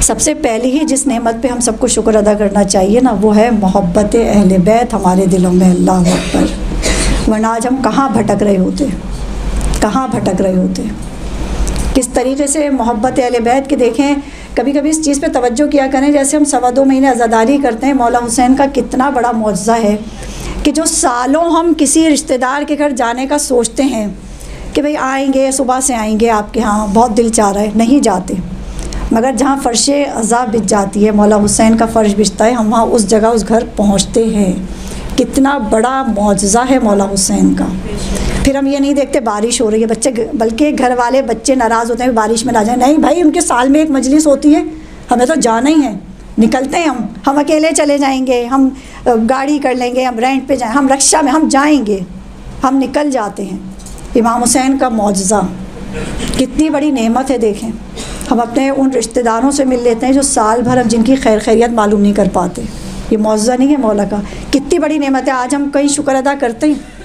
सबसे पहली ही जिस नेमत पे हम सबको शुक्र अदा करना चाहिए ना, वो है मोहब्बत अहले बैत हमारे दिलों में। अल्लाह अकबर। वरना आज हम कहाँ भटक रहे होते, किस तरीके से मोहब्बत अहले बैत के देखें। कभी कभी इस चीज़ पे तवज्जो किया करें, जैसे हम 2.25 महीने आज़ादारी करते हैं, मौला हुसैन का कितना बड़ा मौजज़ा है कि जो सालों हम किसी रिश्तेदार के घर जाने का सोचते हैं कि भाई आएंगे, सुबह से आएंगे आपके यहाँ, बहुत दिल चाह रहा है, नहीं जाते। मगर जहाँ फ़र्श अज़ाब बिछ जाती है, मौला हुसैन का फ़र्श बिछता है, हम वहाँ उस जगह उस घर पहुँचते हैं। कितना बड़ा मौजज़ा है मौला हुसैन का। फिर हम ये नहीं देखते बारिश हो रही है, बल्कि घर वाले बच्चे नाराज़ होते हैं बारिश में ना जाए। नहीं भाई, उनके साल में एक मजलिस होती है, हमें तो जाना ही है। निकलते हैं हम अकेले चले जाएंगे, हम गाड़ी कर लेंगे, हम रेंट पे जाएँ, हम रिक्शा में हम जाएंगे, हम निकल जाते हैं। इमाम हुसैन का मौजज़ा कितनी बड़ी नेमत है। देखें, हम अपने उन रिश्तेदारों से मिल लेते हैं जो साल भर हम जिनकी खैर खैरियत मालूम नहीं कर पाते। ये मौजज़ा नहीं है मौला का, कितनी बड़ी नेमत है। आज हम कहीं शुक्र अदा करते हैं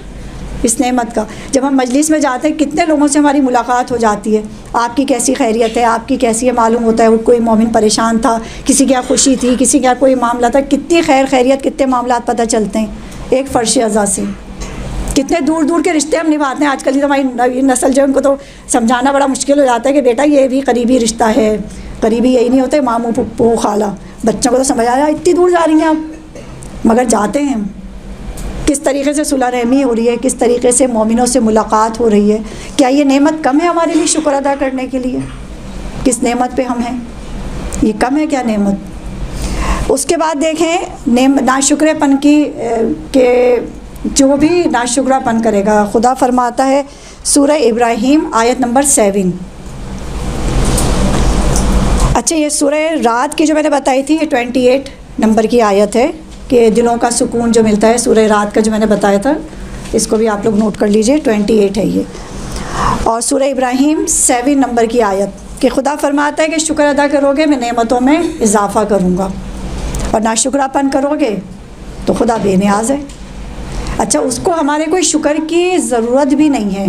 इस नेमत का। जब हम मजलिस में जाते हैं, कितने लोगों से हमारी मुलाकात हो जाती है, आपकी कैसी खैरियत है, आपकी कैसी है, मालूम होता है कोई मोमिन परेशान था, किसी की खुशी थी, किसी का कोई मामला था, कितनी खैर खैरियत, कितने मामला पता चलते हैं एक फ़र्श अज़ा से। कितने दूर दूर के रिश्ते हम निभाते हैं। आजकल की हमारी नस्ल जो है उनको तो समझाना बड़ा मुश्किल हो जाता है कि बेटा ये भी करीबी रिश्ता है। करीबी यही नहीं होते मामू पप्पू खाला, बच्चों को तो समझ आया इतनी दूर जा रही हैं आप, मगर जाते हैं। किस तरीके से सुलह रहमी हो रही है, किस तरीके से मोमिनों से मुलाकात हो रही है। क्या ये नेमत कम है हमारे लिए शुक्र अदा करने के लिए? किस नेमत पे हम हैं? ये कम है क्या नेमत? उसके बाद देखें नाशुक्रपन की के जो भी नाशुक्रापन करेगा, खुदा फरमाता है सूरह इब्राहीम आयत नंबर 7। अच्छा, ये सूरह रात की जो मैंने बताई थी, ये 28 नंबर की आयत है कि दिलों का सुकून जो मिलता है। सूरह रात का जो मैंने बताया था, इसको भी आप लोग नोट कर लीजिए, 28 है ये। और सूरह इब्राहीम 7 नंबर की आयत कि खुदा फरमाता है कि शुक्र अदा करोगे मैं नेमतों में इजाफ़ा करूँगा, और नाशुक्रापन करोगे तो खुदा बेनियाज़ है। अच्छा, उसको हमारे कोई शुक्र की ज़रूरत भी नहीं है।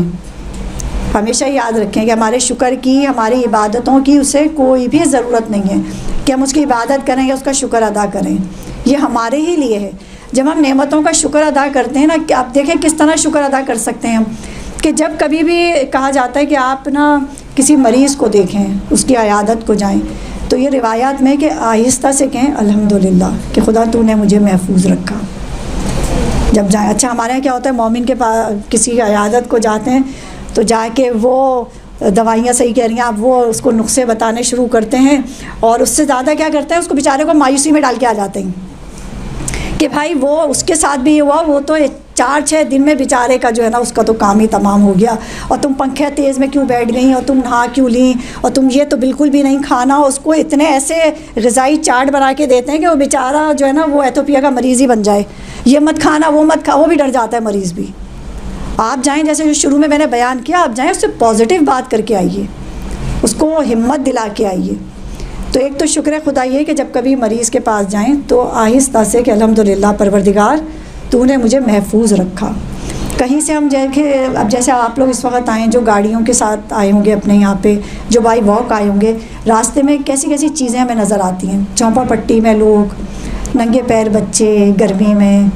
हमेशा याद रखें कि हमारे शुक्र की, हमारी इबादतों की उसे कोई भी ज़रूरत नहीं है कि हम उसकी इबादत करें या उसका शुक्र अदा करें। ये हमारे ही लिए है। जब हम नेमतों का शुक्र अदा करते हैं ना, कि आप देखें किस तरह शुक्र अदा कर सकते हैं हम, कि जब कभी भी कहा जाता है कि आप ना किसी मरीज़ को देखें, उसकी अयादत को जाएं, तो ये रिवायात में कि आहिस्ता से कहें अल्हम्दुलिल्लाह कि खुदा तूने मुझे महफूज रखा जब जाएं। अच्छा, हमारे यहाँ क्या होता है, मोमिन के पास किसी अयादत को जाते हैं तो जाके वो दवाइयाँ सही कह रही हैं आप, वो उसको नुस्खे बताने शुरू करते हैं, और उससे ज़्यादा क्या करते हैं, उसको बेचारे को मायूसी में डाल के आ जाते हैं कि भाई वो उसके साथ भी हुआ, वो तो 4-6 दिन में बेचारे का जो है ना उसका तो काम ही तमाम हो गया, और तुम पंखे तेज़ में क्यों बैठ गई, और तुम नहा क्यों ली, और तुम ये तो बिल्कुल भी नहीं खाना। उसको इतने ऐसे ग़िज़ाई चार्ट बना के देते हैं कि वो बेचारा जो है ना वो एथोपिया का मरीज़ ही बन जाए, ये मत खाना वो मत खा, वो भी डर जाता है मरीज़ भी। आप जाएँ, जैसे शुरू में मैंने बयान किया, आप जाएँ उससे पॉजिटिव बात करके आइए, उसको हिम्मत दिला के आइए। तो एक तो शुक्र खुदा ये कि जब कभी मरीज़ के पास जाएं तो आहिस्ता से कि अल्हम्दुलिल्लाह परवरदिगार तूने मुझे महफूज रखा। कहीं से हम देखें, अब जैसे आप लोग इस वक्त आएँ जो गाड़ियों के साथ आए होंगे अपने यहाँ पे, जो बाई वॉक आए होंगे, रास्ते में कैसी कैसी चीज़ें हमें नज़र आती हैं। चौंपा पट्टी में लोग, नंगे पैर बच्चे गर्मी में,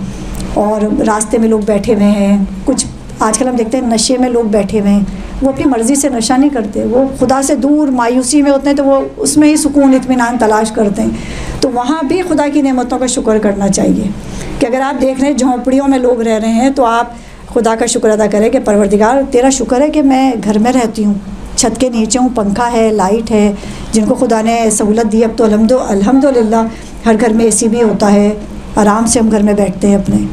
और रास्ते में लोग बैठे हुए हैं। कुछ आजकल हम देखते हैं नशे में लोग बैठे हुए हैं, वो अपनी मर्ज़ी से नशा नहीं करते, वो खुदा से दूर मायूसी में होते हैं, तो वो उसमें ही सुकून इत्मीनान तलाश करते हैं। तो वहाँ भी खुदा की नेमतों का शुक्र करना चाहिए कि अगर आप देख रहे हैं झोंपड़ियों में लोग रह रहे हैं, तो आप खुदा का शुक्र अदा करें कि परवरदिगार तेरा शुक्र है कि मैं घर में रहती हूँ, छत के नीचे हूँ, पंखा है, लाइट है, जिनको खुदा ने सहूलत दी। अब तो अल्हम्दुलिल्लाह हर घर में AC भी होता है, आराम से हम घर में बैठते हैं अपने।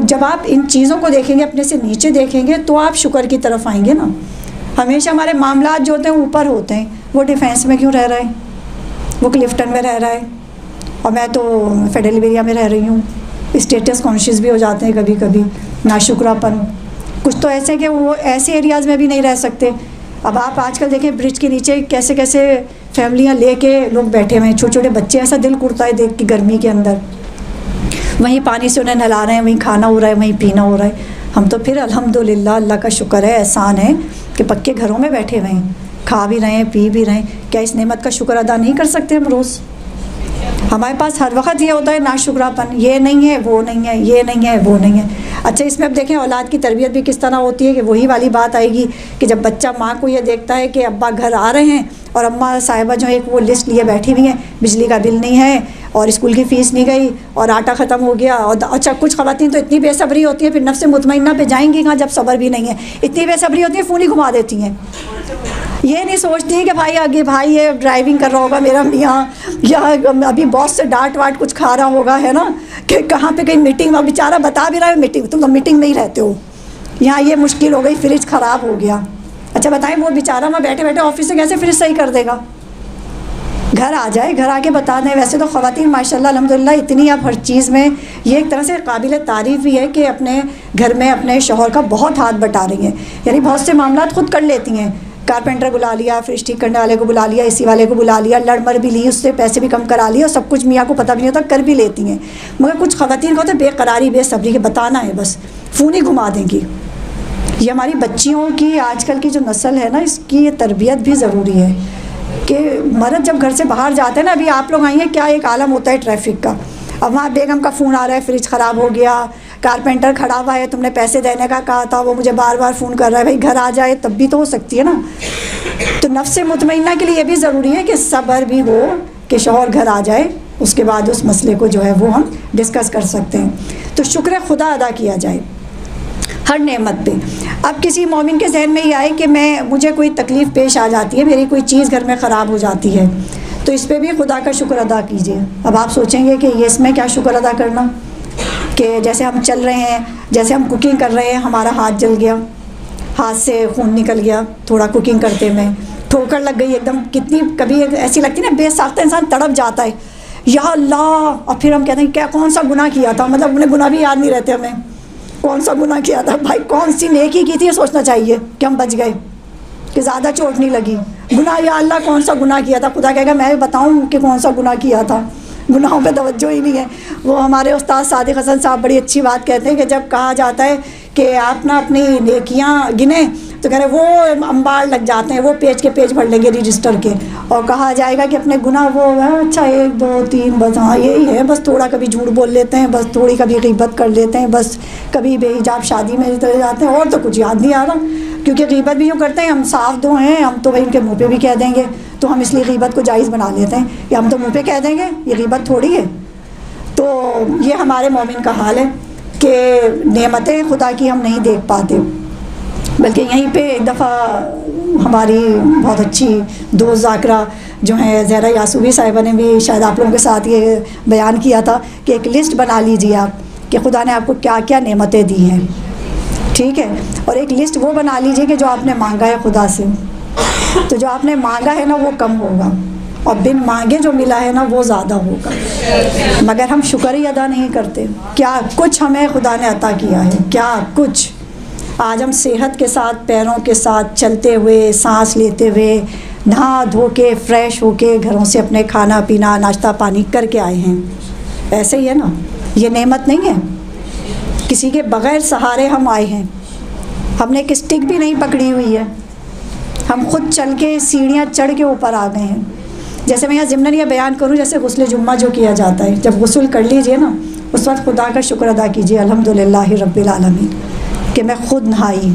जब आप इन चीज़ों को देखेंगे, अपने से नीचे देखेंगे, तो आप शुक्र की तरफ आएंगे ना। हमेशा हमारे मामलात जो होते हैं ऊपर होते हैं, वो डिफेंस में क्यों रह रहा है, वो क्लिफ्टन में रह रहा है, और मैं तो फेडरल एरिया में रह रही हूँ। स्टेटस कॉन्शियस भी हो जाते हैं कभी कभी, नाशुक्रापन। कुछ तो ऐसे कि वो ऐसे एरियाज़ में भी नहीं रह सकते। अब आप आजकल देखें ब्रिज के नीचे कैसे कैसे फैमिलियाँ लेके लोग बैठे हुए हैं, छोटे छोटे बच्चे, ऐसा दिल कुड़ता है देख के गर्मी के अंदर। वहीं पानी से उन्हें नहला रहे हैं, वहीं खाना हो रहा है, वहीं पीना हो रहा है। हम तो फिर अल्हम्दुलिल्लाह अल्लाह का शुक्र है, एहसान है कि पक्के घरों में बैठे हुए हैं, खा भी रहे हैं, पी भी रहे हैं। क्या इस नेमत का शुक्र अदा नहीं कर सकते हम रोज़? हमारे पास हर वक्त ये होता है नाशुक्रापन, ये नहीं है, वो नहीं है, ये नहीं है, वो नहीं है। अच्छा, इसमें अब देखें औलाद की तरबियत भी किस तरह होती है कि वही वाली बात आएगी कि जब बच्चा माँ को ये देखता है कि अब्बा घर आ रहे हैं और अम्मा साहिबा जो एक वो लिस्ट लिए बैठी हुई हैं, बिजली का बिल नहीं है और स्कूल की फ़ीस नहीं गई और आटा ख़त्म हो गया। और अच्छा, कुछ ख़वातीन तो इतनी बेसब्री होती है, फिर नफ्स मुतमइन्ना पे जाएंगी कहाँ जब सब्र भी नहीं है, इतनी बेसब्री होती है फ़ोन ही घुमा देती हैं। ये नहीं सोचती कि भाई आगे भाई ये ड्राइविंग कर रहा होगा मेरा मियाँ, या अभी बॉस से डांट वाट कुछ खा रहा होगा, है ना, कि कहाँ पे कहीं मीटिंग में, बेचारा बता भी रहा है मीटिंग, तुम तो मीटिंग में ही रहते हो, यहाँ ये मुश्किल हो गई, फ्रिज ख़राब हो गया। अच्छा बताएं, वो बेचारा वहाँ बैठे बैठे ऑफिस से कैसे फ्रिज सही कर देगा? घर आ जाए, घर आके बता दें। वैसे तो ख़वातीन माशाल्लाह अल्हम्दुलिल्लाह इतनी आप हर चीज़ में, ये एक तरह से काबिल तारीफ़ भी है कि अपने घर में अपने शौहर का बहुत हाथ बटा रही हैं, यानी बहुत से मामलात खुद कर लेती हैं। कारपेंटर बुला लिया, फ्रिज ठीक करने वाले को बुला लिया, AC वाले को बुला लिया, लड़मर भी ली, उससे पैसे भी कम करा लिए, और सब कुछ मियाँ को पता भी नहीं होता, कर भी लेती हैं। मगर कुछ ख़वातीन को तो बेकरारी बेसब्री के बताना है, बस फ़ोन ही घुमा देंगी। ये हमारी बच्चियों की आजकल की जो नस्ल है ना, इसकी ये तरबियत भी ज़रूरी है कि मर्द जब घर से बाहर जाते हैं ना, अभी आप लोग आएंगे क्या एक आलम होता है ट्रैफिक का। अब वहाँ बेगम का फ़ोन आ रहा है, फ्रिज ख़राब हो गया, कारपेंटर खड़ा हुआ है, तुमने पैसे देने का कहा था, वो मुझे बार बार फ़ोन कर रहा है, भाई घर आ जाए तब भी तो हो सकती है ना। तो नफ्स मुतमइन्ना के लिए ये भी ज़रूरी है कि सब्र भी हो कि शौहर घर आ जाए, उसके बाद उस मसले को जो है वो हम डिस्कस कर सकते हैं। तो शुक्र खुदा अदा किया जाए हर नेमत पे। अब किसी मोमिन के जहन में ये आए कि मुझे कोई तकलीफ़ पेश आ जाती है, मेरी कोई चीज़ घर में ख़राब हो जाती है, तो इस पर भी खुदा का शुक्र अदा कीजिए। अब आप सोचेंगे कि ये इसमें क्या शुक्र अदा करना, कि जैसे हम चल रहे हैं, जैसे हम कुकिंग कर रहे हैं, हमारा हाथ जल गया, हाथ से खून निकल गया थोड़ा कुकिंग करते में, ठोकर लग गई एकदम, कितनी कभी ऐसी लगती है ना, बेसाख्ता इंसान तड़प जाता है, या अल्लाह। और फिर हम कहते हैं क्या कौन सा गुनाह किया था, मतलब अपने गुनाह भी याद नहीं रहते हमें, कौन सा गुनाह किया था भाई, कौन सी नेकी की थी, ये सोचना चाहिए कि हम बच गए, कि ज़्यादा चोट नहीं लगी। गुनाह, या अल्लाह कौन सा गुनाह किया था, खुदा कहेगा मैं बताऊँ कि कौन सा गुनाह किया था, गुनाहों पे तवज्जो ही नहीं है। वो हमारे उस्ताद सादिक हसन साहब बड़ी अच्छी बात कहते हैं कि जब कहा जाता है कि आप ना अपनी नेकियां गिने तो कह रहे वो अंबार लग जाते हैं, वो पेज के पेज भर लेंगे रजिस्टर के, और कहा जाएगा कि अपने गुनाह वो अच्छा 1 2 3 बस, हाँ यही है, बस थोड़ा कभी झूठ बोल लेते हैं, बस थोड़ी कभी गीबत कर लेते हैं, बस कभी बेहिजाब शादी में चले जाते हैं, और तो कुछ याद नहीं आ रहा। क्योंकि गीबत भी यूँ करते हैं, हम साफ दो हैं, हम तो भाई इनके मुँह पे भी कह देंगे, तो हम इसलिए गीबत को जायज़ बना लेते हैं कि हम तो मुँह पे कह देंगे, ये गीबत थोड़ी है। तो ये हमारे मोमिन का हाल है कि नेमतें खुदा की हम नहीं देख पाते। बल्कि यहीं पे एक दफ़ा हमारी बहुत अच्छी दोस्त ज़ाकरा जो है ज़हरा यासूबी साहिबा ने भी शायद आप लोगों के साथ ये बयान किया था कि एक लिस्ट बना लीजिए आप कि खुदा ने आपको क्या क्या नेमतें दी हैं, ठीक है, और एक लिस्ट वो बना लीजिए कि जो आपने मांगा है खुदा से, तो जो आपने मांगा है ना वो कम होगा, और बिन मांगे जो मिला है ना वो ज़्यादा होगा। मगर हम शुक्र ही अदा नहीं करते। क्या कुछ हमें खुदा ने अता किया है, क्या कुछ। आज हम सेहत के साथ, पैरों के साथ चलते हुए, सांस लेते हुए, नहा धो के फ्रेश होके घरों से अपने खाना पीना नाश्ता पानी करके आए हैं। ऐसे ही है ना, ये नेमत नहीं है। किसी के बग़ैर सहारे हम आए हैं, हमने एक स्टिक भी नहीं पकड़ी हुई है, हम खुद चल के सीढ़ियाँ चढ़ के ऊपर आ गए हैं। जैसे मैं यहाँ ज़िम्नन ये बयान करूँ, जैसे गुस्ल जुम्मा जो किया जाता है, जब गुस्ल कर लीजिए ना उस वक्त खुदा का शुक्र अदा कीजिए, अल्हम्दुलिल्लाह रब्बिल आलमीन, कि मैं ख़ुद नहाई,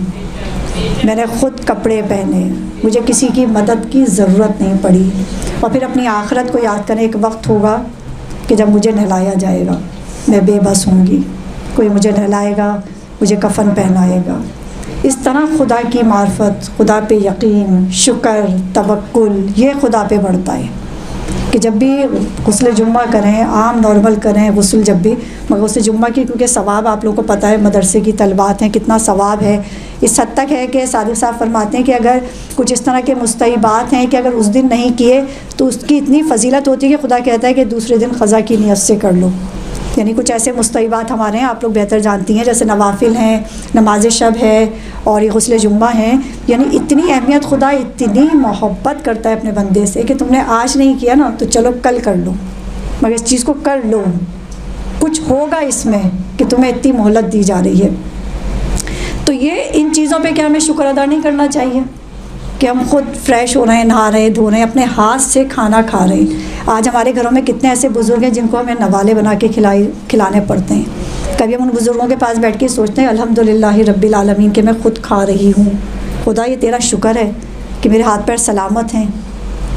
मैंने ख़ुद कपड़े पहने, मुझे किसी की मदद की ज़रूरत नहीं पड़ी। और फिर अपनी आखिरत को याद करें, एक वक्त होगा कि जब मुझे नहलाया जाएगा, मैं बेबस होंगी, कोई मुझे नहलाएगा, मुझे कफ़न पहनाएगा। इस तरह खुदा की मार्फत, खुदा पे यकीन, शुक्र, तवक्कुल, ये खुदा पे बढ़ता है कि जब भी गुस्ल जुम्मा करें, आम नॉर्मल करें गुस्ल जब भी, मगर गुस्ल जुम्मा की क्योंकि सवाब आप लोगों को पता है, मदरसे की तलबात हैं, कितना सवाब है। इस हद तक है कि सादिक साहब फरमाते हैं कि अगर कुछ इस तरह के मुस्तहिबात हैं कि अगर उस दिन नहीं किए तो उसकी इतनी फजीलत होती है कि खुदा कहता है कि दूसरे दिन क़ज़ा की नियत से कर लो। यानी कुछ ऐसे मुस्तहिबात हमारे हैं, आप लोग बेहतर जानती हैं, जैसे नवाफिल हैं, नमाज शब है और ये गुस्ल जुम्मा है। यानी इतनी अहमियत, खुदा इतनी मोहब्बत करता है अपने बंदे से कि तुमने आज नहीं किया ना तो चलो कल कर लो, मगर इस चीज़ को कर लो, कुछ होगा इसमें कि तुम्हें इतनी मोहलत दी जा रही है। तो ये इन चीज़ों पे क्या हमें शुक्र अदा नहीं करना चाहिए कि हम खुद फ्रेश हो रहे हैं, नहा रहे हैं, धो रहे हैं, अपने हाथ से खाना खा रहे हैं। आज हमारे घरों में कितने ऐसे बुज़ुर्ग हैं जिनको हमें नवाले बना के खिलाने पड़ते हैं। कभी हम उन बुज़ुर्गों के पास बैठ के सोचते हैं अल्हम्दुलिल्लाह रब्बिल आलमीन कि मैं ख़ुद खा रही हूँ, खुदा ये तेरा शुक्र है कि मेरे हाथ पैर सलामत हैं,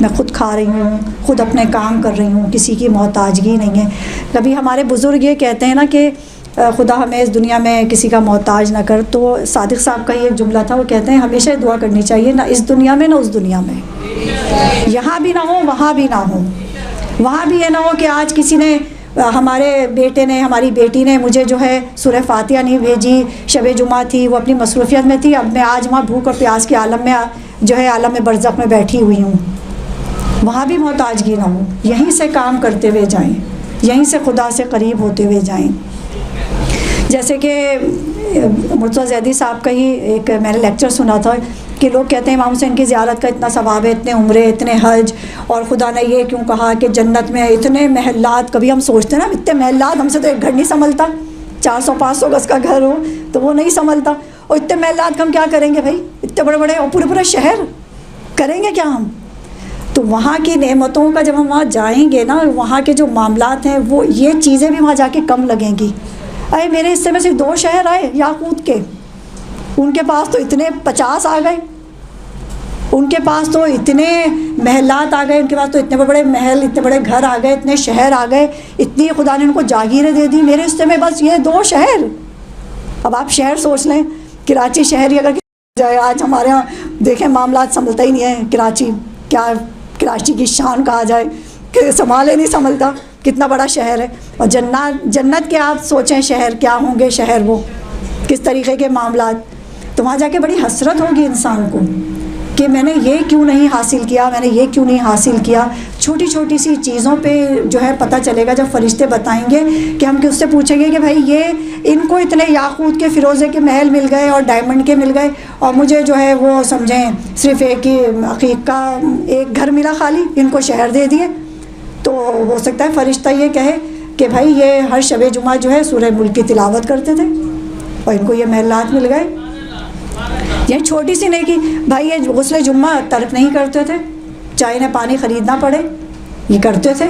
मैं ख़ुद खा रही हूँ, ख़ुद अपने काम कर रही हूँ, किसी की मोहताजगी नहीं है। कभी हमारे बुज़ुर्ग ये कहते हैं ना कि खुदा हमें इस दुनिया में किसी का मोहताज ना कर, तो सादिक साहब का ये जुमला था, वो कहते हैं हमेशा ही दुआ करनी चाहिए, ना इस दुनिया में ना उस दुनिया में, यहाँ भी ना हो वहाँ भी ना हो। वहाँ भी ये ना हो कि आज किसी ने, हमारे बेटे ने, हमारी बेटी ने मुझे जो है सूरह फातिहा नहीं भेजी, शब जुमा थी, वो अपनी मसरूफियत में थी, अब मैं आज वहाँ भूख और प्यास के आलम में जो है आलम में बरज़ख में बैठी हुई हूँ। वहाँ भी मोहताजगी ना हो, यहीं से काम करते हुए जाएँ, यहीं से खुदा से करीब होते हुए जाएँ। जैसे कि मुर्तज़ा ज़ैदी साहब का ही एक मैंने लेक्चर सुना था कि लोग कहते हैं इमाम हुसैन की ज़ियारत का इतना सवाब है, इतने उम्रे, इतने हज, और खुदा ने ये क्यों कहा कि जन्नत में इतने महलात। कभी हम सोचते हैं ना इतने महलात, हमसे तो एक घर नहीं संभलता, 400-500 गज़ का घर हो तो वो नहीं संभलता, और इतने महलात हम क्या करेंगे भाई, इतने बड़े बड़े और पूरे पूरे शहर करेंगे क्या हम। तो वहाँ की नेमतों का जब हम वहाँ जाएंगे ना, वहाँ के जो मामलात हैं वो ये चीज़ें भी वहाँ जाके कम लगेंगी। अरे मेरे हिस्से में सिर्फ 2 शहर आए याकूत के, उनके पास तो इतने 50 आ गए, उनके पास तो इतने महलात आ गए, उनके पास तो इतने बड़े महल, इतने बड़े घर आ गए, इतने शहर आ गए, इतनी खुदा ने उनको जागीरें दे दी। मेरे हिस्से में बस ये 2 शहर। अब आप शहर सोच लें, कराची शहर ही अगर जाए, आज हमारे यहाँ देखें मामला संभलता ही नहीं है। कराची क्या, कराची की शान कहा जाए कि संभाले नहीं संभलता, कितना बड़ा शहर है। और जन्नत के आप सोचें शहर क्या होंगे, शहर वो किस तरीक़े के मामलात। तो वहाँ जाके बड़ी हसरत होगी इंसान को कि मैंने ये क्यों नहीं हासिल किया, मैंने ये क्यों नहीं हासिल किया। छोटी छोटी सी चीज़ों पे जो है पता चलेगा जब फरिश्ते बताएंगे कि हम उससे पूछेंगे कि भाई ये इनको इतने याकूत के फ़िरोज़े के महल मिल गए और डायमंड के मिल गए, और मुझे जो है वो समझें सिर्फ़ एक ही अक़ीक़ का एक घर मिला खाली, इनको शहर दे दिए। तो हो सकता है फ़रिश्ता ये कहे कि भाई ये हर शब जुमा जो है सूरह मुल्क की तिलावत करते थे, और इनको ये महलात मिल गए। ये छोटी सी नेकी, भाई ये गुस्ले जुम्मा तर्क नहीं करते थे, चाहे इन्हें पानी ख़रीदना पड़े ये करते थे,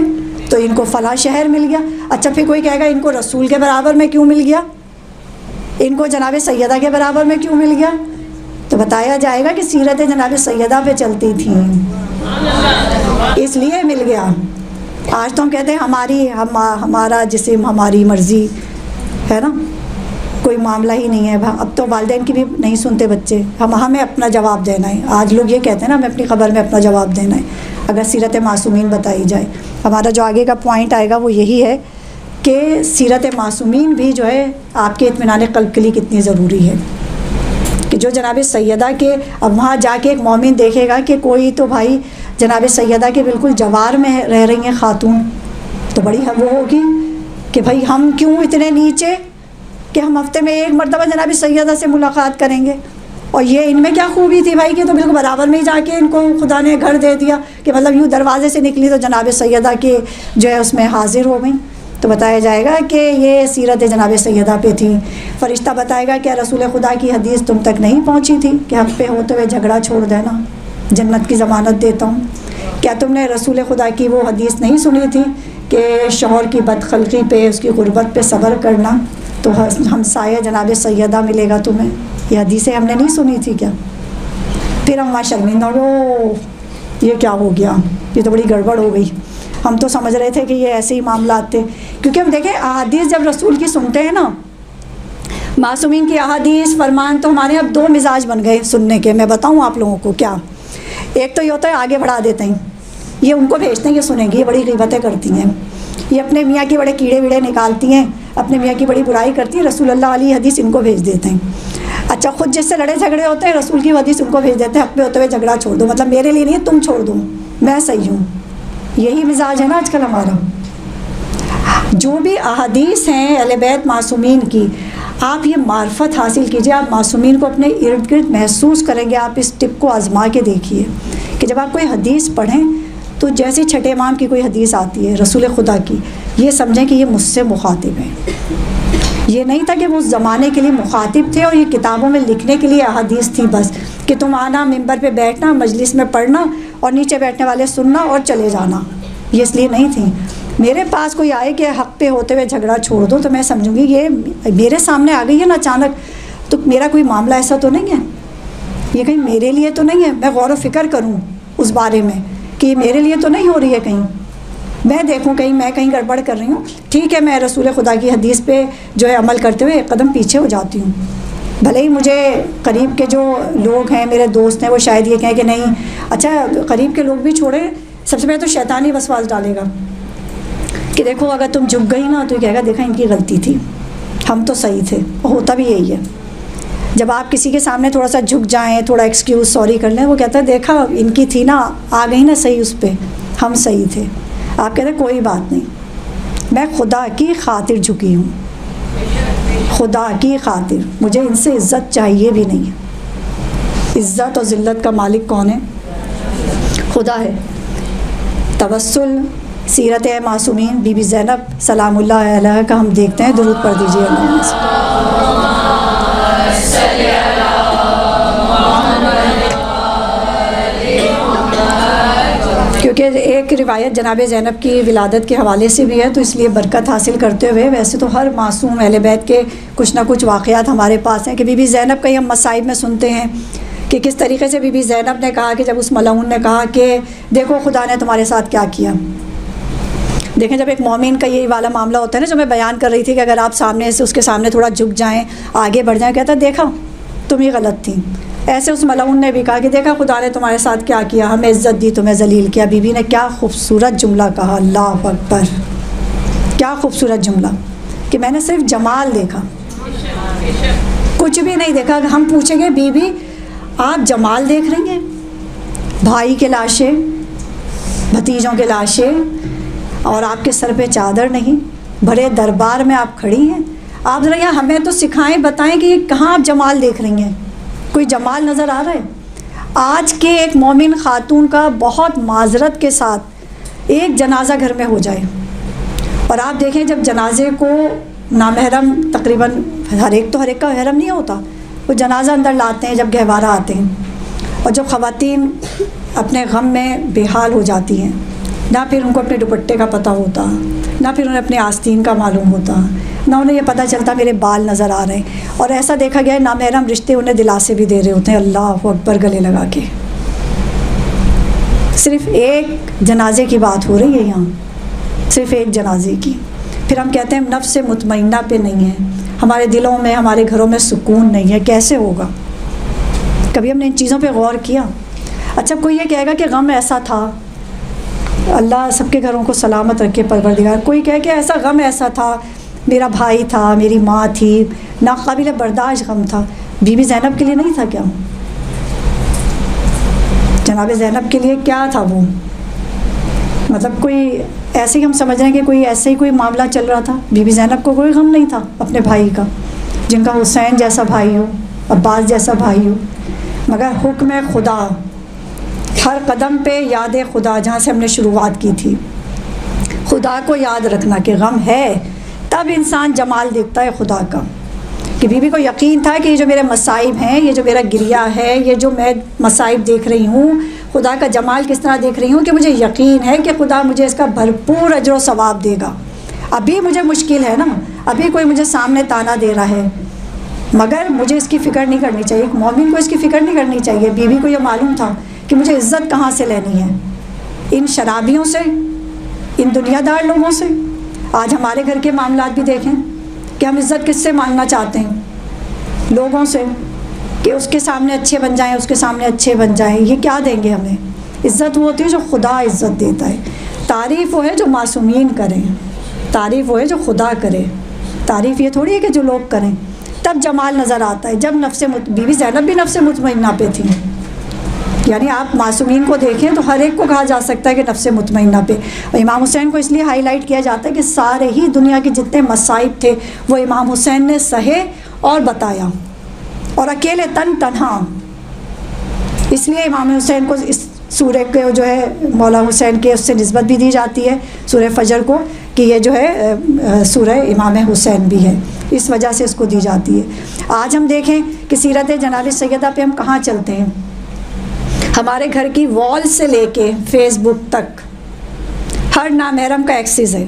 तो इनको फ़लाँ शहर मिल गया। अच्छा फिर कोई कहेगा इनको रसूल के बराबर में क्यों मिल गया, इनको जनाब सैयदा के बराबर में क्यों मिल गया, तो बताया जाएगा कि सीरत जनाब सैयदा पे चलती थी इसलिए मिल गया। आज तो हम कहते हैं हमारा जिस्म हमारी मर्ज़ी है ना, कोई मामला ही नहीं है। अब तो वालिदैन की भी नहीं सुनते बच्चे, हमें अपना जवाब देना है। आज लोग ये कहते हैं ना हमें अपनी ख़बर में अपना जवाब देना है अगर सीरत मासूमीन बताई जाए। हमारा जो आगे का पॉइंट आएगा वो यही है कि सीरत मासूमीन भी जो है आपके इत्मीनान क़ल्ब के लिए कितनी ज़रूरी है, कि जो जनाब सैयदा के, अब वहाँ जाके एक मोमिन देखेगा कि कोई तो भाई जनाब सैयदा के बिल्कुल जवार में रह रही हैं ख़ातून, तो बड़ी वो होगी कि भाई हम क्यों इतने नीचे कि हम हफ्ते में एक मरतबा जनाब सैयदा से मुलाकात करेंगे। और ये इनमें क्या खूबी थी भाई कि तो बिल्कुल बराबर में ही जाके इनको खुदा ने घर दे दिया कि मतलब यूँ दरवाजे से निकली तो जनाब सैयदा के जो है उसमें हाजिर हो गई। तो बताया जाएगा कि ये सीरत जनाब सैयदा पे थी। फ़रिश्ता बताएगा कि रसूल खुदा की हदीस तुम तक नहीं पहुँची थी कि हक़ पे होते हुए झगड़ा छोड़ देना, जन्नत की ज़मानत देता हूँ। क्या तुमने रसूल खुदा की वो हदीस नहीं सुनी थी कि शौहर की बदखलकी पे, उसकी गुर्बत पे सब्र करना तो हमसाया जनाब सैयदा मिलेगा तुम्हें, ये हदीसें हमने नहीं सुनी थी क्या। फिर हम वहाँ शर्मिंदा हो, ये क्या हो गया, ये तो बड़ी गड़बड़ हो गई। हम तो समझ रहे थे कि ये ऐसे ही मामला आते, क्योंकि हम देखें अहादीस जब रसूल की सुनते हैं ना, मासूमीन की अहादीस फरमान, तो हमारे अब दो मिजाज बन गए सुनने के। मैं बताऊँ आप लोगों को क्या, एक तो ये होता है आगे बढ़ा देते हैं, ये उनको भेजते हैं ये सुनेंगी, ये बड़ी ग़ीबतें करती हैं, ये अपने मियाँ के बड़े कीड़े वीड़े निकालती हैं, अपने मियाँ की बड़ी बुराई करती हैं, रसूल अल्लाह वाली हदीस इनको भेज देते हैं। अच्छा खुद जिससे लड़े झगड़े होते हैं रसूल की हदीस उनको भेज देते हैं, हक़ पे होते हुए झगड़ा छोड़ दो, मतलब मेरे लिए नहीं तुम छोड़ दो, मैं सही हूँ। यही मिजाज है ना आजकल हमारा। जो भी अहादीस हैं अहले बैत मासूमीन की, आप ये मार्फत हासिल कीजिए, आप मासूमीन को अपने इर्द गिर्द महसूस करेंगे। आप इस टिप को आजमा के देखिए कि जब आप कोई हदीस पढ़ें तो जैसे छठे इमाम की कोई हदीस आती है रसूल खुदा की, ये समझें कि ये मुझसे मुखातिब है। ये नहीं था कि वो उस ज़माने के लिए मुखातिब थे और ये किताबों में लिखने के लिए अहादीस थी बस, कि तुम आना मिंबर पे बैठना, मजलिस में पढ़ना और नीचे बैठने वाले सुनना और चले जाना, ये इसलिए नहीं थी। मेरे पास कोई आए कि हक़ पे होते हुए झगड़ा छोड़ दो, तो मैं समझूंगी ये मेरे सामने आ गई है ना अचानक, तो मेरा कोई मामला ऐसा तो नहीं है, ये कहीं मेरे लिए तो नहीं है। मैं गौर व फिक्र करूँ उस बारे में कि मेरे लिए तो नहीं हो रही है, कहीं मैं देखूं कहीं मैं कहीं गड़बड़ कर रही हूँ। ठीक है, मैं रसूल खुदा की हदीस पे जो है अमल करते हुए एक कदम पीछे हो जाती हूँ, भले ही मुझे करीब के जो लोग हैं मेरे दोस्त हैं वो शायद ये कहें कि नहीं। अच्छा करीब के लोग भी छोड़े, सबसे पहले तो शैतानी वसवास डालेगा कि देखो अगर तुम झुक गई ना तो कहेगा देखा इनकी गलती थी, हम तो सही थे। और होता भी यही है, जब आप किसी के सामने थोड़ा सा झुक जाएं, थोड़ा एक्सक्यूज़ सॉरी कर लें, वो कहता है देखा इनकी थी ना, आ गई ना सही, उस पर हम सही थे। आप कहते हैं कोई बात नहीं, मैं खुदा की खातिर झुकी हूँ, खुदा की खातिर, मुझे इनसे इज़्ज़त चाहिए भी नहीं है। इज़्ज़त और ज़िल्लत का मालिक कौन है? खुदा है। तवस्सुल सीरत मासूमीन बीबी ज़ैनब सलामुल्लाह अलैहा का हम देखते हैं, दुरूद पढ़ दीजिए अल्लाह से। क्योंकि एक रिवायत जनाब ज़ैनब की विलादत के हवाले से भी है, तो इसलिए बरकत हासिल करते हुए, वैसे तो हर मासूम अहले बैत के कुछ ना कुछ वाक़यात हमारे पास हैं कि बीबी ज़ैनब का ही हम मसाइब में सुनते हैं कि किस तरीके से बीबी ज़ैनब ने कहा कि जब उस मलऊन ने कहा कि देखो खुदा ने तुम्हारे साथ क्या किया। देखें जब एक मोमिन का यही वाला मामला होता है ना, जो मैं बयान कर रही थी कि अगर आप सामने से उसके सामने थोड़ा झुक जाएँ, आगे बढ़ जाएँ, कहता देखा तुम ही गलत थी। ऐसे उस मलऊन ने भी कहा कि देखा खुदा ने तुम्हारे साथ क्या किया, हमें इज़्ज़त दी, तुम्हें जलील किया। बीबी ने क्या खूबसूरत जुमला कहा, अल्लाह अकबर, क्या खूबसूरत जुमला कि मैंने सिर्फ जमाल देखा, कुछ भी नहीं देखा। हम पूछेंगे बीबी आप जमाल देख रही हैं, भाई के लाशें, भतीजों के लाशें और आपके सर पे चादर नहीं, बड़े दरबार में आप खड़ी हैं। आप ज़रा यहाँ हमें तो सिखाएं, बताएं कि कहाँ आप जमाल देख रही हैं, कोई जमाल नज़र आ रहा है? आज के एक मोमिन ख़ातून का बहुत माजरत के साथ एक जनाजा घर में हो जाए और आप देखें जब जनाजे को नामहरम तकरीबन हर एक तो हर एक का महरम नहीं होता। वो जनाजा अंदर लाते हैं जब गहवारा आते हैं, और जो ख़वातीन अपने गम में बेहाल हो जाती हैं, ना फिर उनको अपने दुपट्टे का पता होता, ना फिर उन्हें अपने आस्तीन का मालूम होता, ना उन्हें ये पता चलता मेरे बाल नज़र आ रहे हैं। और ऐसा देखा गया है नामहरम रिश्ते उन्हें दिलासे भी दे रहे होते हैं, अल्लाह अकबर गले लगा के। सिर्फ़ एक जनाजे की बात हो रही है यहाँ, सिर्फ़ एक जनाजे की। फिर हम कहते हैं नफ्स मुतमइन्ना पे नहीं है, हमारे दिलों में, हमारे घरों में सुकून नहीं है। कैसे होगा? कभी हमने इन चीज़ों पे गौर किया? अच्छा, कोई ये कहेगा कि गम ऐसा था, अल्लाह सबके घरों को सलामत रखे परवरदिगार। कोई कहे कि ऐसा गम ऐसा था, मेरा भाई था, मेरी माँ थी, नाकाबिल बर्दाश्त गम था। बीबी ज़ैनब के लिए नहीं था क्या? जनाब ज़ैनब के लिए क्या था वो? मतलब कोई ऐसे ही हम समझ रहे हैं कि कोई ऐसे ही कोई मामला चल रहा था। बीबी ज़ैनब को कोई गम नहीं था अपने भाई का, जिनका हुसैन जैसा भाई हो, अब्बास जैसा भाई हो। मगर हुक्म खुदा, हर कदम पे याद खुदा, जहाँ से हमने शुरुआत की थी, खुदा को याद रखना कि गम है, तब इंसान जमाल देखता है खुदा का। कि बीबी को यकीन था कि ये जो मेरे मसाइब हैं, ये जो मेरा गिरिया है, ये जो मैं मसाइब देख रही हूँ, खुदा का जमाल किस तरह देख रही हूँ कि मुझे यकीन है कि खुदा मुझे इसका भरपूर अजर व सवाब देगा। अभी मुझे मुश्किल है ना, अभी कोई मुझे सामने ताना दे रहा है, मगर मुझे इसकी फ़िक्र नहीं करनी चाहिए। एक मोमिन को इसकी फ़िक्र नहीं करनी चाहिए। बीबी को ये मालूम था कि मुझे इज़्ज़त कहाँ से लेनी है, इन शराबियों से, इन दुनियादार लोगों से। आज हमारे घर के मामलात भी देखें कि हम इज़्ज़त किससे मांगना चाहते हैं? लोगों से, कि उसके सामने अच्छे बन जाएं, उसके सामने अच्छे बन जाएं। ये क्या देंगे हमें? इज़्ज़त वो होती है जो खुदा इज़्ज़त देता है। तारीफ़ वो है जो मासूमीन करें, तारीफ़ वो है जो खुदा करे। तारीफ़ ये थोड़ी है कि जो लोग करें। तब जमाल नज़र आता है जब बीबी ज़ैनब भी नफ्स मुतमइन्ना पे थी। यानी आप मासूमीन को देखें तो हर एक को कहा जा सकता है कि नफ्स मुतमइन्ना पे। और इमाम हुसैन को इसलिए हाईलाइट किया जाता है कि सारे ही दुनिया के जितने मसाइब थे वो इमाम हुसैन ने सहे और बताया, और अकेले तन्हा। इसलिए इमाम हुसैन को इस सूरह के जो है मौला हुसैन के उससे निस्बत भी दी जाती है, सूरह फजर को, कि ये जो है सूरह इमाम हुसैन भी है, इस वजह से इसको दी जाती है। आज हम देखें कि सीरत जनाब सैयदा पे हम कहाँ चलते हैं, हमारे घर की वॉल से लेके फेसबुक तक हर नामहरम का एक्सेस है।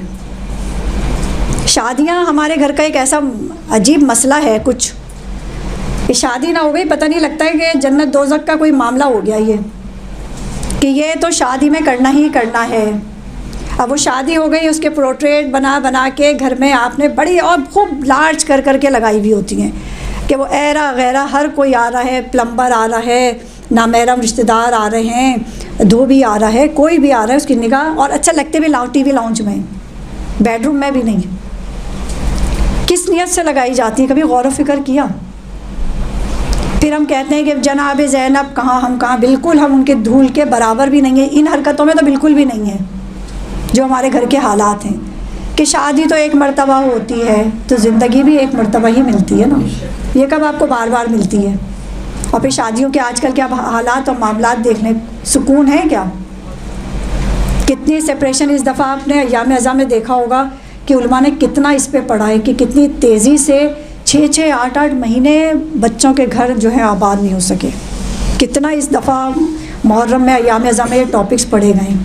शादियां हमारे घर का एक ऐसा अजीब मसला है, कुछ शादी ना हो गई पता नहीं लगता है कि जन्नत दोज़ख का कोई मामला हो गया ये, कि ये तो शादी में करना ही करना है। अब वो शादी हो गई, उसके पोर्ट्रेट बना बना के घर में आपने बड़ी और खूब लार्ज कर कर के लगाई हुई होती हैं कि वो ऐरा गैरा हर कोई आ रहा है, प्लम्बर आ रहा है, नामहरम रिश्तेदार आ रहे हैं, धोबी आ रहा है, कोई भी आ रहा है, उसकी निगाह। और अच्छा लगते भी टीवी लाउंज में, बेडरूम में भी नहीं। किस नियत से लगाई जाती है, कभी गौर व फिक्र किया? फिर हम कहते हैं कि जनाब ज़ैनब कहाँ, हम कहाँ। बिल्कुल हम उनके धूल के बराबर भी नहीं है, इन हरकतों में तो बिल्कुल भी नहीं है जो हमारे घर के हालात हैं। कि शादी तो एक मर्तबा होती है तो ज़िंदगी भी एक मर्तबा ही मिलती है ना, ये कब आपको बार बार मिलती है? और फिर शादियों के आजकल के हालात और मामलात देख लें, सुकून है क्या? कितनी सेपरेशन इस दफ़ा आपने अय्याम अज़ा में देखा होगा कि उलमा ने कितना इस पे पढ़ा है कि कितनी तेज़ी से 6-6, 8-8 महीने बच्चों के घर जो है आबाद नहीं हो सके। कितना इस दफ़ा मुहर्रम में अय्याम अज़ा में ये टॉपिक्स पढ़े गए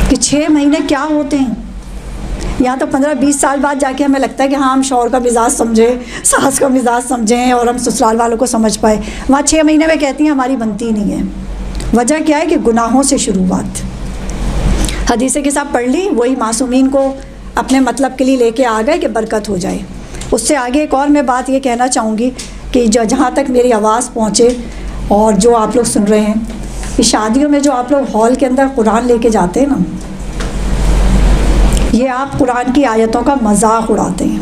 कि 6 महीने क्या होते हैं। यहाँ तो 15-20 साल बाद जाके हमें लगता है कि हाँ हम शौहर का मिजाज समझें, सास का मिजाज समझें और हम ससुराल वालों को समझ पाए। वहाँ 6 महीने में कहती हैं हमारी बनती नहीं है। वजह क्या है कि गुनाहों से शुरुआत। हदीसें के साथ पढ़ ली, वही मासूमीन को अपने मतलब के लिए लेके आ गए कि बरकत हो जाए। उससे आगे एक और मैं बात ये कहना चाहूँगी कि जो जहाँ तक मेरी आवाज़ पहुँचे और जो आप लोग सुन रहे हैं, कि शादियों में जो आप लोग हॉल के अंदर कुरान लेके जाते हैं ना, ये आप कुरान की आयतों का मजाक उड़ाते हैं।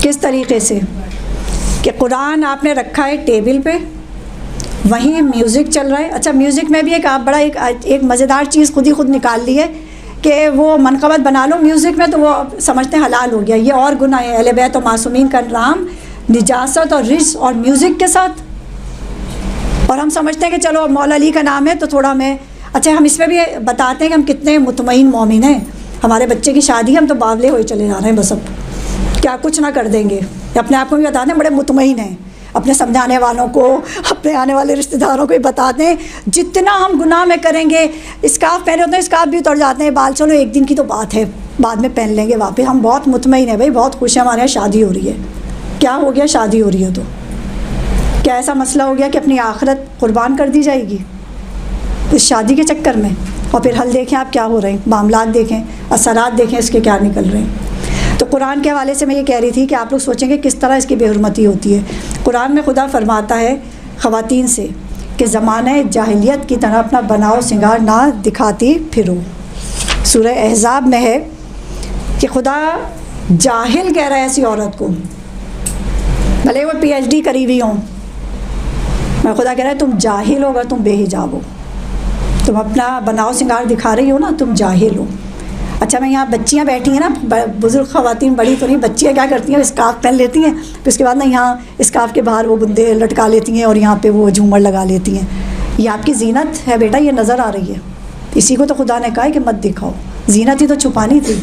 किस तरीके से कि कुरान आपने रखा है टेबल पे, वहीं म्यूज़िक चल रहा है। अच्छा, म्यूज़िक में भी एक आप बड़ा एक मज़ेदार चीज़ खुद निकाल ली है कि वो मनक़बत बना लो म्यूज़िक में तो वो समझते हैं हलाल हो गया। ये और गुनाह है, अहले बैत और मासूमीन का नाम निजासत और रिज़्क़ और म्यूज़िक के साथ। और हम समझते हैं कि चलो मौला अली का नाम है तो थोड़ा मैं, अच्छा हम इसमें भी बताते हैं कि हम कितने मुतमईन मोमिन हैं। हमारे बच्चे की शादी हम तो बावले हुए चले जा रहे हैं बस अब। क्या कुछ ना कर देंगे, अपने आप को भी बता दें बड़े मुतमईन हैं, अपने समझाने वालों को, अपने आने वाले रिश्तेदारों को भी बता दें। जितना हम गुनाह में करेंगे, स्कार्फ पहने होते हैं, स्कार्फ भी उतर जाते हैं, बाल चलो एक दिन की तो बात है, बाद में पहन लेंगे वापस। हम बहुत मुतमईन हैं भाई, बहुत खुश हैं, हमारे यहाँ शादी हो रही है। क्या हो गया, शादी हो रही है तो क्या ऐसा मसला हो गया कि अपनी आखिरत कुर्बान कर दी जाएगी इस शादी के चक्कर में? और फिर हल देखें आप क्या हो रहे हैं, मामलात देखें, असरात देखें इसके क्या निकल रहे हैं। तो कुरान के हवाले से मैं ये कह रही थी कि आप लोग सोचेंगे किस तरह इसकी बेहुरमती होती है। कुरान में खुदा फरमाता है ख़वातीन से कि ज़माने जाहिलियत की तरह अपना बनाव सिंगार ना दिखाती फिरो। सूरह अहज़ाब में है कि खुदा जाहिल कह रहा है ऐसी औरत को, भले वो PhD करी हुई हों, मैं खुदा कह रहा है तुम जाहिल हो, अगर तुम बेहिजाब हो, तुम अपना बनाव सिंगार दिखा रही हो ना, तुम जाहिल हो। अच्छा, मैं यहाँ बच्चियाँ बैठी हैं ना, बुजुर्ग ख़वातीन, बड़ी तो नहीं, बच्चियाँ क्या करती हैं, स्कार्फ पहन लेती हैं, फिर उसके बाद ना यहाँ स्कार्फ के बाहर वो बुंदे लटका लेती हैं और यहाँ पे वो झूमर लगा लेती हैं। ये आपकी जीनत है बेटा, ये नज़र आ रही है, इसी को तो खुदा ने कहा है कि मत दिखाओ, जीनत ही तो छुपानी थी।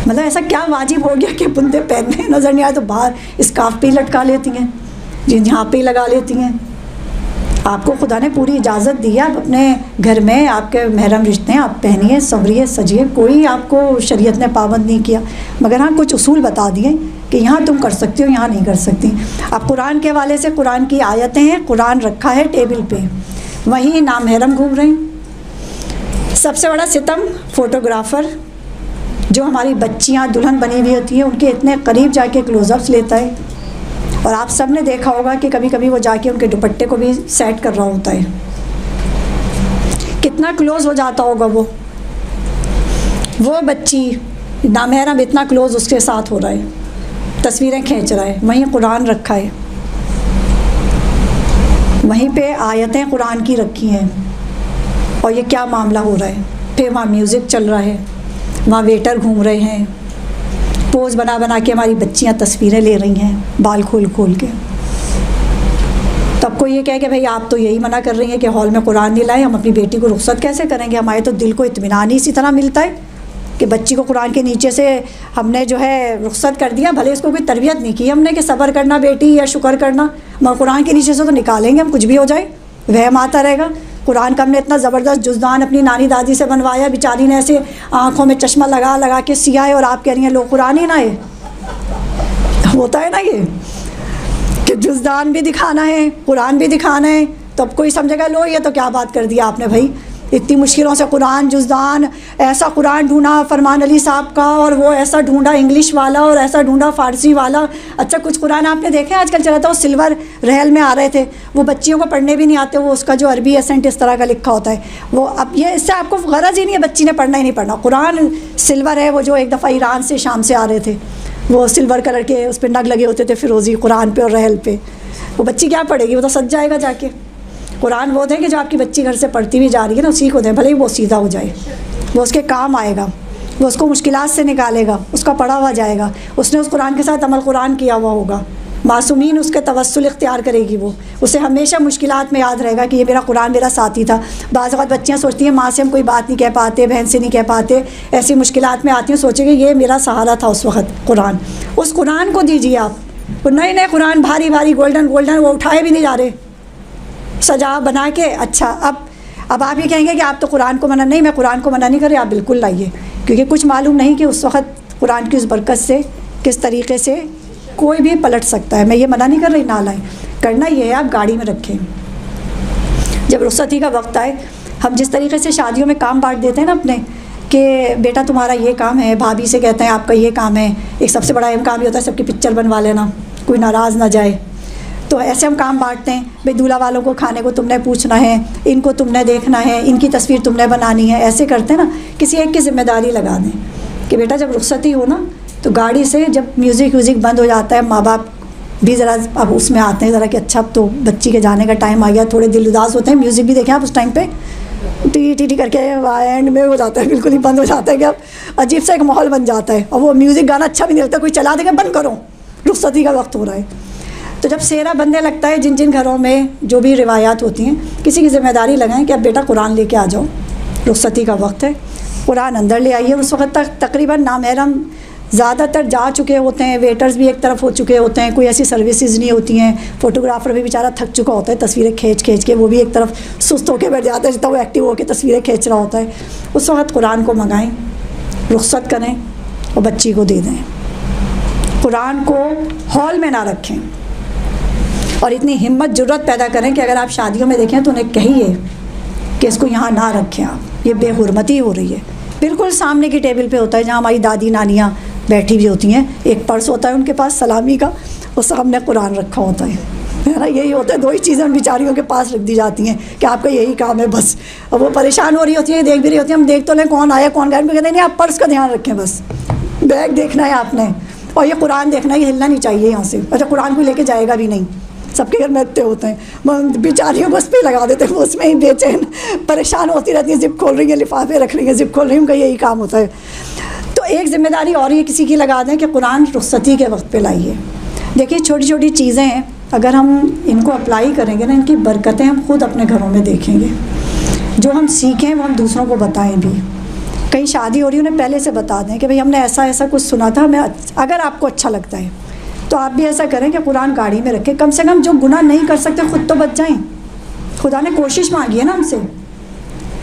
मतलब ऐसा क्या वाजिब हो गया कि बुंदे पहनने नज़र नहीं आए तो बाहर स्कार्फ पे ही लटका लेती हैं, यहाँ पे ही लगा लेती हैं। आपको खुदा ने पूरी इजाज़त दी है, आप अपने घर में आपके महरम रिश्ते हैं, आप पहनिए, संवरिए, सजिए, कोई आपको शरीयत ने पाबंद नहीं किया, मगर हाँ कुछ उसूल बता दिए कि यहाँ तुम कर सकती हो, यहाँ नहीं कर सकती। अब कुरान के हवाले से कुरान की आयतें हैं, कुरान रखा है टेबल पे, वहीं नामहरम घूम रहे हैं। सबसे बड़ा सितम फ़ोटोग्राफ़र जो हमारी बच्चियाँ दुल्हन बनी हुई होती हैं उनके इतने करीब जाके क्लोज़अप्स लेता है, और आप सब ने देखा होगा कि कभी कभी वो जाके उनके दुपट्टे को भी सेट कर रहा होता है, कितना क्लोज़ हो जाता होगा वो बच्ची, नामहरम इतना क्लोज़ उसके साथ हो रहा है, तस्वीरें खींच रहा है, वहीं कुरान रखा है, वहीं पे आयतें कुरान की रखी हैं, और ये क्या मामला हो रहा है। फिर वहाँ म्यूज़िक चल रहा है, वहाँ वेटर घूम रहे हैं, पोज बना बना के हमारी बच्चियाँ तस्वीरें ले रही हैं बाल खोल खोल के। तब को ये कहे कि भाई आप तो यही मना कर रही हैं कि हॉल में कुरान नहीं लाए, हम अपनी बेटी को रुखसत कैसे करेंगे? हमारे तो दिल को इत्मीनान ही इसी तरह मिलता है कि बच्ची को कुरान के नीचे से हमने जो है रुखसत कर दिया, भले इसको कोई तरबियत नहीं की हमने कि सब्र करना बेटी या शुक्र करना, मगर कुरान के नीचे से तो निकालेंगे हम, कुछ भी हो जाए वहम आता रहेगा। कुरान का हमने इतना ज़बरदस्त जुज़दान अपनी नानी दादी से बनवाया, बेचारी ने ऐसे आँखों में चश्मा लगा लगा के सिया है, और आप कह रही हैं लोग कुरान ही ना है। होता है ना ये कि जुज़दान भी दिखाना है, कुरान भी दिखाना है, तब कोई समझेगा लो ये तो क्या बात कर दिया आपने भाई, इतनी मुश्किलों से कुरान जुज़दान, ऐसा कुरान ढूंढा फरमान अली साहब का, और वो ऐसा ढूंढा इंग्लिश वाला, और ऐसा ढूंढा फ़ारसी वाला। अच्छा, कुछ कुरान आपने देखे आजकल चला था, वो सिल्वर रेल में आ रहे थे, वो बच्चियों को पढ़ने भी नहीं आते, वो उसका जो अरबी एसेंट इस तरह का लिखा होता है वो। अब ये इससे आपको गरज ही नहीं है बच्ची ने पढ़ना ही नहीं पढ़ना। कुरान सिल्वर है, वो जो एक दफ़ा ईरान से शाम से आ रहे थे, वो सिल्वर कलर के उस पर नग लगे होते थे फिरोज़ी कुरान पे और रहल पे, वो बच्ची क्या पढ़ेगी, वो तो सज जाएगा जाके। कुरान वो दें कि जो आपकी बच्ची घर से पढ़ती हुई जा रही है ना, उसी को दें, भले ही वो सीधा हो जाए, वो उसके काम आएगा, वो उसको मुश्किलात से निकालेगा, उसका पढ़ा हुआ जाएगा, उसने उस कुरान के साथ अमल कुरान किया हुआ होगा, मासूमीन उसके तवस्सुल इख्तियार करेगी, वो उसे हमेशा मुश्किलात में याद रहेगा कि ये मेरा कुरान मेरा साथी था। बाज़ वक़्त बच्चियाँ सोचती हैं माँ से हम कोई बात नहीं कह पाते, बहन से नहीं कह पाते, ऐसी मुश्किलात में आती हैं, सोचेंगे ये मेरा सहारा था उस वक़्त कुरान। उस कुरान को दीजिए आप, वो नए नए कुरान भारी भारी गोल्डन गोल्डन वो उठाए भी नहीं जा रहे, सजा बना के। अच्छा, अब आप ये कहेंगे कि आप तो कुरान को मना, नहीं मैं कुरान को मना नहीं कर रही, आप बिल्कुल लाइए, क्योंकि कुछ मालूम नहीं कि उस वक़्त कुरान की उस बरकत से किस तरीके से कोई भी पलट सकता है। मैं ये मना नहीं कर रही ना लाएं, करना ये है आप गाड़ी में रखें, जब रुखसती का वक्त आए। हम जिस तरीके से शादियों में काम बांट देते हैं ना अपने, कि बेटा तुम्हारा ये काम है, भाभी से कहते हैं आपका ये काम है, एक सबसे बड़ा अहम काम ये होता है सबकी पिक्चर बनवा लेना, कोई नाराज़ ना जाए, तो ऐसे हम काम बांटते हैं। भाई दूल्हा वालों को खाने को तुमने पूछना है, इनको तुमने देखना है, इनकी तस्वीर तुमने बनानी है, ऐसे करते हैं ना। किसी एक की जिम्मेदारी लगा दें कि बेटा जब रुखसती हो ना, तो गाड़ी से जब म्यूज़िक बंद हो जाता है, माँ बाप भी ज़रा अब उसमें आते हैं ज़रा कि अच्छा अब तो बच्ची के जाने का टाइम आ गया, थोड़े दिल उदास होते हैं। म्यूज़िक भी देखें आप उस टाइम पे टी टी टी करके एंड में हो जाता है, बिल्कुल ही बंद हो जाता है कि अब अजीब सा एक माहौल बन जाता है, और वो म्यूज़िक गाना अच्छा भी नहीं लगता, कोई चला देगा बंद करो, रुखसती का वक्त हो रहा है। तो जब सेहरा बनने लगता है, जिन जिन घरों में जो भी रिवायात होती हैं, किसी की ज़िम्मेदारी लगाएं कि अब बेटा कुरान लेके आ जाओ, रुखसती का वक्त है, कुरान अंदर ले आइए। उस वक्त तक तकरीबन नामहरम ज़्यादातर जा चुके होते हैं, वेटर्स भी एक तरफ हो चुके होते हैं, कोई ऐसी सर्विसेज नहीं होती हैं, फ़ोटोग्राफ़र भी बेचारा थक चुका होता है तस्वीरें खींच खींच के, वो भी एक तरफ सुस्त होकर बैठ जाता है जितना वो एक्टिव होकर तस्वीरें खींच रहा होता है। उस वक्त कुरान को मंगाएं, रुख़्सत करें और बच्ची को दे दें। कुरान को हॉल में ना रखें और इतनी हिम्मत जुर्रत पैदा करें कि अगर आप शादियों में देखें तो उन्हें कहिए कि इसको यहाँ ना रखें आप, ये बेहुरमती हो रही है। बिल्कुल सामने की टेबल पे होता है जहाँ हमारी दादी नानियाँ बैठी हुई होती हैं, एक पर्स होता है उनके पास सलामी का और सामने कुरान रखा होता है ना। यही होता है, दो ही चीज़ें उन बेचारियों के पास रख दी जाती हैं कि आपका यही काम है बस। अब वो परेशान हो रही होती है, देख भी रही होती है, हम देख तो लें कौन आया कौन गया, कहते हैं नहीं आप पर्स का ध्यान रखें, बस बैग देखना है आपने और ये कुरान देखना है, ये हिलना नहीं चाहिए यहाँ से। अच्छा कुरान को लेके जाएगा भी नहीं, सबके घर में इतने होते हैं, बेचारियों को उस पर लगा देते हैं, वो उसमें ही बेचैन परेशान होती रहती है, जिप खोल रही है, लिफाफे रख रही है, जिप खोल रही है, उनका यही काम होता है। तो एक जिम्मेदारी और ये किसी की लगा दें कि कुरान रुख़्सती के वक्त पे लाइए। देखिए छोटी छोटी चीज़ें हैं, अगर हम इनको अप्लाई करेंगे ना, इनकी बरकतें हम खुद अपने घरों में देखेंगे। जो हम सीखें वो हम दूसरों को बताएं भी। कहीं शादी हो रही है उन्हें पहले से बता दें कि भाई हमने ऐसा ऐसा कुछ सुना था, हमें अगर आपको अच्छा लगता है तो आप भी ऐसा करें कि कुरान गाड़ी में रखें। कम से कम जो गुनाह नहीं कर सकते खुद तो बच जाएं। खुदा ने कोशिश मांगी है ना हमसे।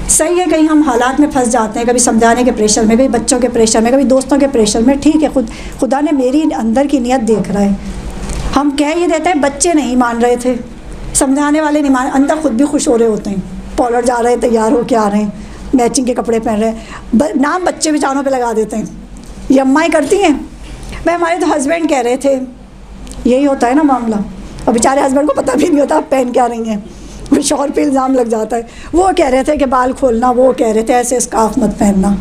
सही है कहीं हम हालात में फंस जाते हैं, कभी समझाने के प्रेशर में, कभी बच्चों के प्रेशर में, कभी दोस्तों के प्रेशर में, ठीक है खुदा ने मेरी अंदर की नीयत देख रहा है। हम कह ये देते हैं बच्चे नहीं मान रहे थे, समझाने वाले नहीं मान, अंदर खुद भी खुश हो रहे होते हैं, पॉलर जा रहे हैं, तैयार हो के आ रहे हैं, मैचिंग के कपड़े पहन रहे हैं, नाम बच्चे बेचारों पे लगा देते हैं। ये अम्माएँ करती हैं। मैं हमारे तो हस्बैंड कह रहे थे, यही होता है ना मामला, और बेचारे हस्बैंड को पता भी नहीं होता आप पहन क्या रही हैं, फिर शौहर पे इल्ज़ाम लग जाता है। वो कह रहे थे कि बाल खोलना, वो कह रहे थे ऐसे स्कार्फ मत पहनना,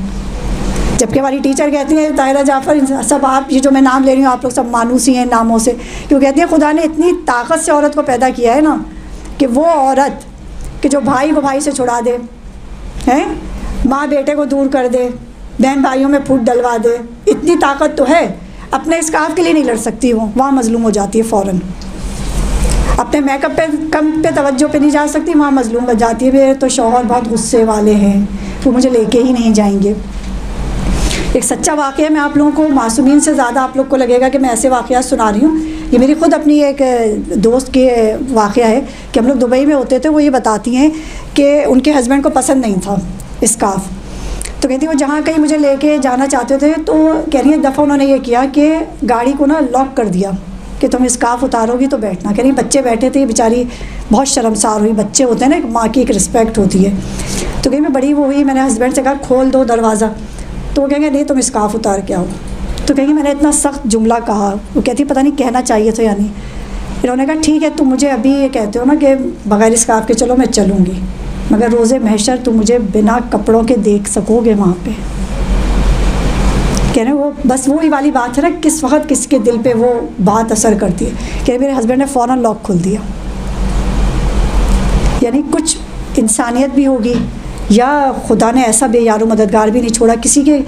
जबकि हमारी टीचर कहती हैं ताहिरा जाफ़र, सब आप ये जो मैं नाम ले रही हूँ आप लोग सब मानूसी हैं नामों से, क्यों कहती हैं खुदा ने इतनी ताकत से औरत को पैदा किया है ना कि वो औरत कि जो भाई को भाई से छुड़ा दे, हैं माँ बेटे को दूर कर दे, बहन भाइयों में फूट डलवा दे, इतनी ताकत तो है। अपने स्कार्फ के लिए नहीं लड़ सकती वो, वहाँ मजलूम हो जाती है फ़ौरन। अपने मेकअप पे कम पे तवज्जो पे नहीं जा सकती, वहाँ मजलूम हो जाती है। मेरे तो शौहर बहुत गुस्से वाले हैं, वो मुझे लेके ही नहीं जाएंगे। एक सच्चा वाक़या मैं आप लोगों को, मासूमीन से ज़्यादा आप लोग को लगेगा कि मैं ऐसे वाक़यात सुना रही हूँ, ये मेरी ख़ुद अपनी एक दोस्त के वाक़या है कि हम लोग दुबई में होते थे। वो ये बताती हैं कि उनके हस्बैंड को पसंद नहीं था स्कार्फ, तो कहती वो जहाँ कहीं मुझे लेके जाना चाहते थे तो कह रही है एक दफ़ा उन्होंने ये किया कि गाड़ी को ना लॉक कर दिया कि तुम स्कार्फ उतारोगी तो बैठना। कह रही बच्चे बैठे थे, बेचारी बहुत शर्मसार हुई, बच्चे होते हैं ना, एक माँ की एक रिस्पेक्ट होती है। तो कहीं मैं बड़ी वो हुई, मैंने हस्बैंड से कहा खोल दो दरवाज़ा, तो वो कहेंगे नहीं तुम स्कार्फ उतार के आओ। तो कहेंगे मैंने इतना सख्त जुमला कहा, वो कहती पता नहीं कहना चाहिए था या नहीं। इन्होंने कहा ठीक है तुम मुझे अभी ये कहते हो ना कि बगैर स्कार्फ के चलो, मैं चलूँगी, मगर रोज़े महशर तुम मुझे बिना कपड़ों के देख सकोगे वहाँ पे। कह रहे वो बस वही वाली बात है ना, किस वक्त किसके दिल पे वो बात असर करती है। कह रहे मेरे हस्बैंड ने फ़ौरन लॉक खोल दिया। यानी कुछ इंसानियत भी होगी, या खुदा ने ऐसा बेयारो मददगार भी नहीं छोड़ा। किसी के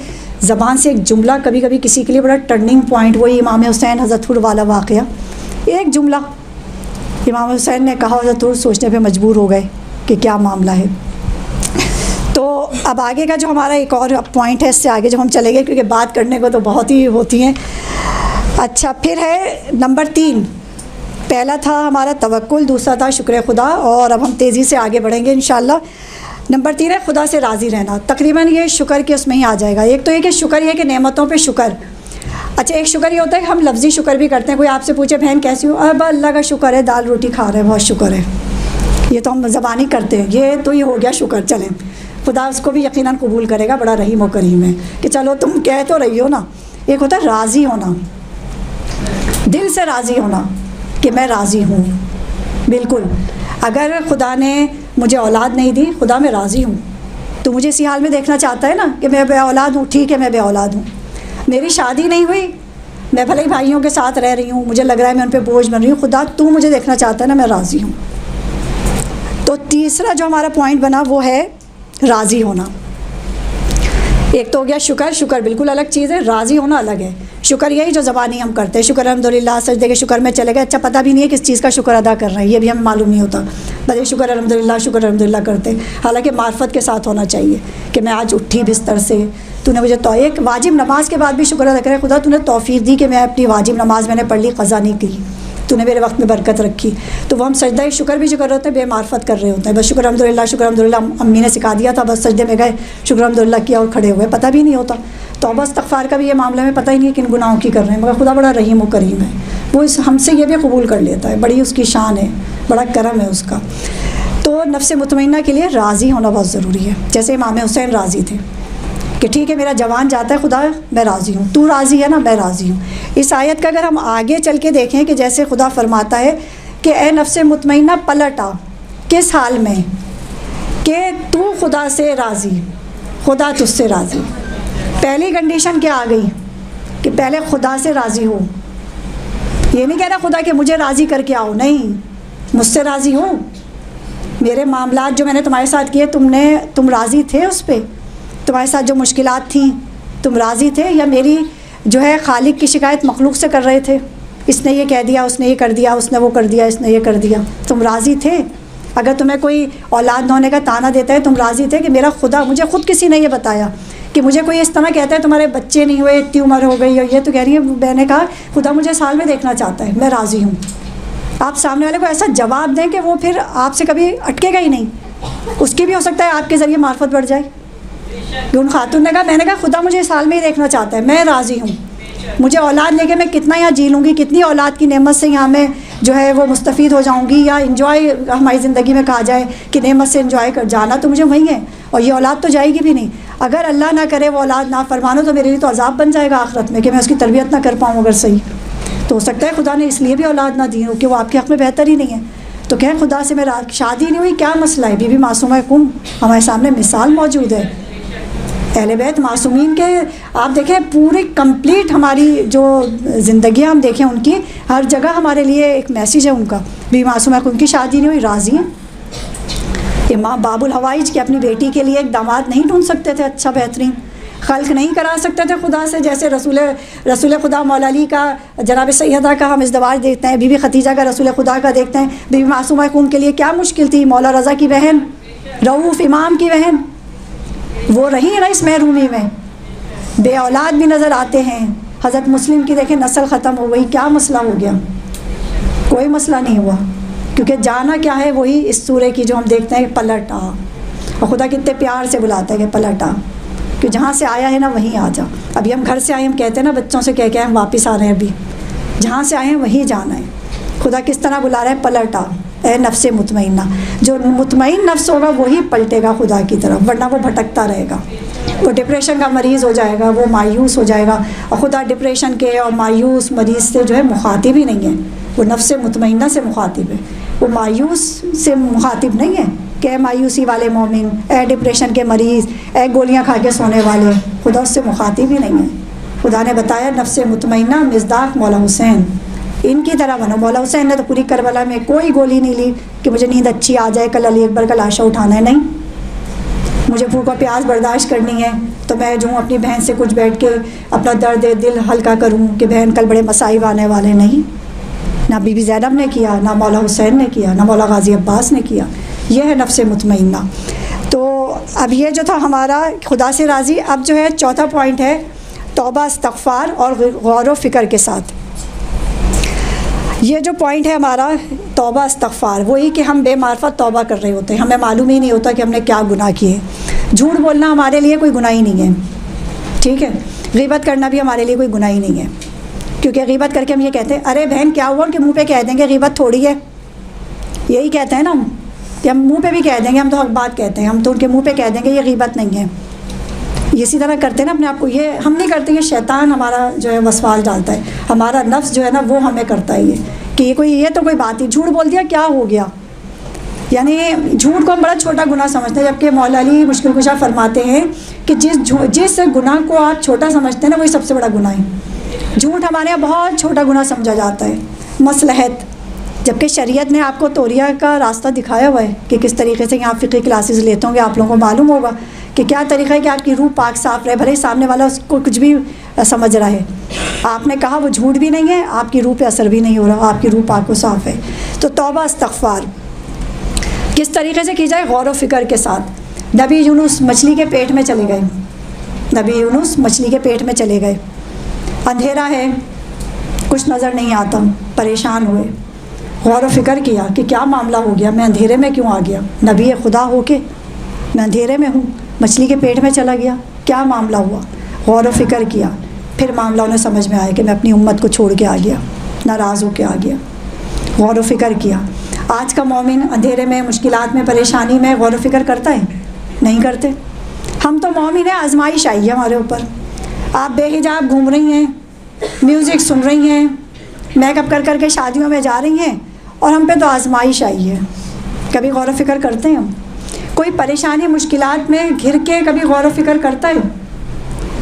ज़बान से एक जुमला कभी कभी किसी के लिए बड़ा टर्निंग पॉइंट, वही इमाम हुसैन हज़रतुर वाला वाक़या, एक जुमला इमाम हुसैन ने कहा, हज़रतुर सोचने पे मजबूर हो गए कि क्या मामला है। तो अब आगे का जो हमारा एक और पॉइंट है, इससे आगे जो हम चलेंगे क्योंकि बात करने को तो बहुत ही होती हैं। अच्छा फिर है नंबर 3, पहला था हमारा तवक्कुल, दूसरा था शुक्र खुदा, और अब हम तेज़ी से आगे बढ़ेंगे इंशाअल्लाह। नंबर 3 है खुदा से राज़ी रहना। तकरीबन ये शुक्र के उसमें ही आ जाएगा। एक तो ये कि शुक्र ये कि नेमतों पे शुक्र। अच्छा एक शुक्र ये होता है कि हम लफ्ज़ी शुक्र भी करते हैं। कोई आपसे पूछे बहन कैसी हो, अब अल्लाह का शुक्र है दाल रोटी खा रहे हैं, बहुत शुक्र है, ये तो हम ज़बानी करते हैं, ये तो ये हो गया शुक्र। चलें खुदा उसको भी यकीनन कबूल करेगा, बड़ा रहीम व करीम है कि चलो तुम कह तो रही हो ना। एक होता है राज़ी होना, दिल से राज़ी होना कि मैं राज़ी हूँ। बिल्कुल, अगर खुदा ने मुझे औलाद नहीं दी, खुदा मैं राज़ी हूँ, तो मुझे इसी हाल में देखना चाहता है ना कि मैं बे औलाद हूँ, ठीक है मैं बे औलाद हूँ। मेरी शादी नहीं हुई, मैं भले ही भाइयों के साथ रह रही हूँ, मुझे लग रहा है मैं उन पर बोझ बन रही हूँ, खुदा तू मुझे देखना चाहता है ना, मैं राज़ी हूँ। तो तीसरा जो हमारा पॉइंट बना वो है राज़ी होना। एक तो हो गया शुक्र, शुक्र बिल्कुल अलग चीज़ है, राज़ी होना अलग है। शुक्र यही जो ज़बानी हम करते हैं, शुक्र अल्हम्दुलिल्लाह, सजदे के शुक्र में चले गए, अच्छा पता भी नहीं है किस चीज़ का शुक्र अदा कर रहे हैं, ये भी हमें मालूम नहीं होता, बस ये शुक्र अल्हम्दुलिल्लाह करते। हालांकि मार्फत के साथ होना चाहिए कि मैं आज उठी बिस्तर से, तूने मुझे तो एक वाजिब नमाज के बाद भी शुक्र अदा करें, खुदा तूने तौफीक दी कि मैं अपनी वाजिब नमाज मैंने पढ़ ली, क़ज़ा नहीं की, तूने मेरे वक्त में बरकत रखी। तो वो हम सजदा शुक्र भी जो कर रहे होते हैं, बेमार्फत कर रहे होते हैं, बस शुक्र अल्हम्दुलिल्लाह अम्मी ने सिखा दिया था, बस सजदे में गए, शुक्र अल्हम्दुलिल्लाह किया और खड़े हुए, पता भी नहीं होता। तौबा इस्तग़फ़ार का भी ये मामला में पता ही नहीं है किन गुनाहों की कर रहे हैं, मगर खुदा बड़ा रहीम व करीम है, वो इस हमसे ये भी कबूल कर लेता है, बड़ी उसकी शान है, बड़ा करम है उसका। तो नफ्स मुतमइन्ना के लिए राज़ी होना बहुत ज़रूरी है। जैसे इमाम हुसैन राज़ी थे कि ठीक है मेरा जवान जाता है, खुदा मैं राज़ी हूँ, तू राज़ी है ना, मैं राज़ी हूँ। इस आयत का अगर हम आगे चल के देखें कि जैसे खुदा फरमाता है कि ए नफ्स मुतमइन्ना पलट आ, किस हाल में कि तू खुदा से राज़ी, खुदा तुझसे राज़ी। पहली कंडीशन क्या आ गई कि पहले खुदा से राज़ी हो। ये नहीं कह रहा खुदा कि मुझे राज़ी करके आओ, नहीं, मुझसे राज़ी हो, मेरे मामलात जो मैंने तुम्हारे साथ किए तुम राज़ी थे उस पर, तुम्हारे साथ जो मुश्किलात थी तुम राज़ी थे, या मेरी जो है खालिक की शिकायत मखलूक से कर रहे थे, इसने ये कह दिया, उसने ये कर दिया, उसने वो कर दिया, इसने ये कर दिया, तुम राज़ी थे। अगर तुम्हें कोई औलाद न होने का ताना देता है, तुम राज़ी थे कि मेरा खुदा, मुझे ख़ुद किसी ने ये बताया कि मुझे कोई इस तरह कहता है तुम्हारे बच्चे नहीं हुए, इतनी उम्र हो गई, और ये तो कह रही है, मैंने कहा खुदा मुझे साल में देखना चाहता है, मैं राज़ी हूँ। आप सामने वाले को ऐसा जवाब दें कि वो फिर आपसे कभी अटकेगा ही नहीं, उसकी भी हो सकता है आपके ज़रिए मार्फत बढ़ जाए। उन खातून ने कहा, मैंने कहा खुदा मुझे साल में ही देखना चाहता है, मैं राज़ी हूँ, मुझे औलाद लेके मैं कितना यहाँ जी लूँगी, कितनी औलाद की नेमत से यहाँ मैं जो है वो मुस्तफ़ीद हो जाऊँगी, या इंजॉय हमारी ज़िंदगी में कहा जाए कि नेमत से इंजॉय कर जाना तो मुझे वहीं है, और ये औलाद तो जाएगी भी नहीं। अगर अल्लाह ना करे वो औलाद ना फरमानो तो मेरे लिए तो अज़ाब बन जाएगा आखिरत में कि मैं उसकी तरबियत ना कर पाऊँ अगर सही। तो हो सकता है खुदा ने इसलिए भी औलाद ना दी हो कि वो आपके हक़ में बेहतर ही नहीं है। तो क्या खुदा से मेरा शादी नहीं हुई, क्या मसला है? बीबी मासूमा कुम हमारे सामने मिसाल मौजूद है। अहले बैत मासूमीन के आप देखें पूरी कंप्लीट हमारी जो ज़िंदगी हम देखें उनकी हर जगह हमारे लिए एक मैसेज है उनका। बीबी मासूमा कुम की शादी नहीं हुई, राज़ी हैं। इमाम बाबुल हवाइज की अपनी बेटी के लिए एक दामाद नहीं ढूंढ सकते थे अच्छा बेहतरीन, खल्क नहीं करा सकते थे खुदा से, जैसे रसूल खुदा मौला अली का जनाब सैयदा का हम इज़्दवाज देखते हैं, बीबी खतीजा का रसूल खुदा का देखते हैं। बीबी मासूमा कुम के लिए क्या मुश्किल थी, मौला रज़ा की बहन, रऊफ़ इमाम की बहन, वो रही ना इस महरूमी में, बे औलाद भी नज़र आते हैं। हज़रत मुस्लिम की देखें नस्ल ख़त्म हो गई, क्या मसला हो गया? कोई मसला नहीं हुआ, क्योंकि जाना क्या है वही इस सूरे की जो हम देखते हैं पलट आ, और खुदा कितने प्यार से बुलाता है कि पलट आ, कि जहाँ से आया है ना वहीं आ जा। अभी हम घर से आए, हम कहते हैं ना बच्चों से कह के हम वापस आ रहे हैं, अभी जहाँ से आए हैं वहीं जाना है। खुदा किस तरह बुला रहा है, पलट आ ए नफ्स मुतमइन्ना। जो मुतमइन नफ्स होगा वही पलटेगा खुदा की तरफ, वरना वो भटकता रहेगा, वो डिप्रेशन का मरीज़ हो जाएगा, वो मायूस हो जाएगा। और खुदा डिप्रेशन के और मायूस मरीज़ से जो है मुखातिब ही नहीं है, वो नफ्स मुतमइन्ना से मुखातिब है, वो मायूस से मुखातिब नहीं है कि ए मायूसी वाले मोमिन, ए डिप्रेशन के मरीज़, ए गोलियां खा के सोने वाले, खुदा उससे मुखातिब ही नहीं है। खुदा ने बताया नफ्स मुतमइन्ना मिज़दाक़ मौला हुसैन, इनकी तरह बनो। मौला हुसैन ने तो पूरी करबला में कोई गोली नहीं ली कि मुझे नींद अच्छी आ जाए, कल अली अकबर का लाशा उठाना है, नहीं, मुझे भूख और प्यास बर्दाश्त करनी है तो मैं जो हूँ अपनी बहन से कुछ बैठ के अपना दर्द दिल हल्का करूँ कि बहन कल बड़े मसाइब आने वाले, नहीं। ना बीबी ज़ैनब ने किया, ना मौला हुसैन ने किया, ना मौला गाजी अब्बास ने किया। यह है नफ्स मुतमइन्ना। तो अब ये जो था हमारा खुदा से राज़ी। अब जो है चौथा पॉइंट है तौबा इस्तग़फ़ार और गौर व फ़िक्र के साथ। ये जो पॉइंट है हमारा तौबा इस्तग़फ़ार, वही कि हम बेमार्फत तौबा कर रहे होते हैं, हमें मालूम ही नहीं होता कि हमने क्या गुनाह किए। झूठ बोलना हमारे लिए कोई गुनाह ही नहीं है, ठीक है। ग़ीबत करना भी हमारे लिए कोई गुनाह ही नहीं है, क्योंकि ग़ीबत करके हम ये कहते हैं अरे बहन क्या हुआ, उनके मुँह पे कह देंगे ग़ीबत थोड़ी है, यही कहते हैं ना हम, कि हम मुँह पे भी कह देंगे, हम तो हक बात कहते हैं, हम तो उनके मुँह पे कह देंगे ये ग़ीबत नहीं है। इसी तरह करते हैं ना अपने आप को, ये हम नहीं करते, ये शैतान हमारा जो है वसवास डालता है, हमारा नफ्स जो है ना वो हमें करता है ये कि ये तो कोई बात ही, झूठ बोल दिया क्या हो गया। यानी झूठ को हम बड़ा छोटा गुनाह समझते हैं, जबकि मौला अली मुश्किल कुशा फरमाते हैं कि जिस गुनाह को आप छोटा समझते हैं ना वही सबसे बड़ा गुनाह है। झूठ हमारे यहाँ बहुत छोटा गुनाह समझा जाता है, मसलहत, जबकि शरीयत ने आपको तौरिया का रास्ता दिखाया हुआ है कि किस तरीके से यहाँ फ़िक़्ही क्लासेस लेते होंगे, आप लोगों को मालूम होगा कि क्या तरीक़ा है कि आपकी रूह पाक साफ़ रहे, भले ही सामने वाला उसको कुछ भी समझ रहा है। आपने कहा वो झूठ भी नहीं है, आपकी रूह पे असर भी नहीं हो रहा, आपकी रूह पाक को साफ़ है। तो तौबा इस्तग़फ़ार किस तरीके से की जाए? गौर व फ़िक्र के साथ। नबी यूनुस मछली के पेट में चले गए, नबी यूनुस मछली के पेट में चले गए, अंधेरा है, कुछ नज़र नहीं आता, परेशान हुए, गौर व फ़िक्र किया कि क्या मामला हो गया, मैं अंधेरे में क्यों आ गया? नबी खुदा हो के मैं अंधेरे में हूँ, मछली के पेट में चला गया, क्या मामला हुआ? गौर व फ़िक्र किया, फिर मामला उन्हें समझ में आया कि मैं अपनी उम्मत को छोड़ के आ गया, नाराज़ हो के आ गया। गौर व फ़िक्र किया। आज का मोमिन अंधेरे में, मुश्किलात में, परेशानी में गौर व फ़िक्र करता है? नहीं करते। हम तो मोमिन है, आजमाइश आई है हमारे ऊपर। आप बेहिजाब घूम रही हैं, म्यूज़िक सुन रही हैं, मेकअप कर कर के शादियों में जा रही हैं, और हम पे तो आजमाइश आई है। कभी गौर व फ़िक्र करते हैं हम? कोई परेशानी मुश्किलात में घिर के कभी गौर व फ़िक्र करता है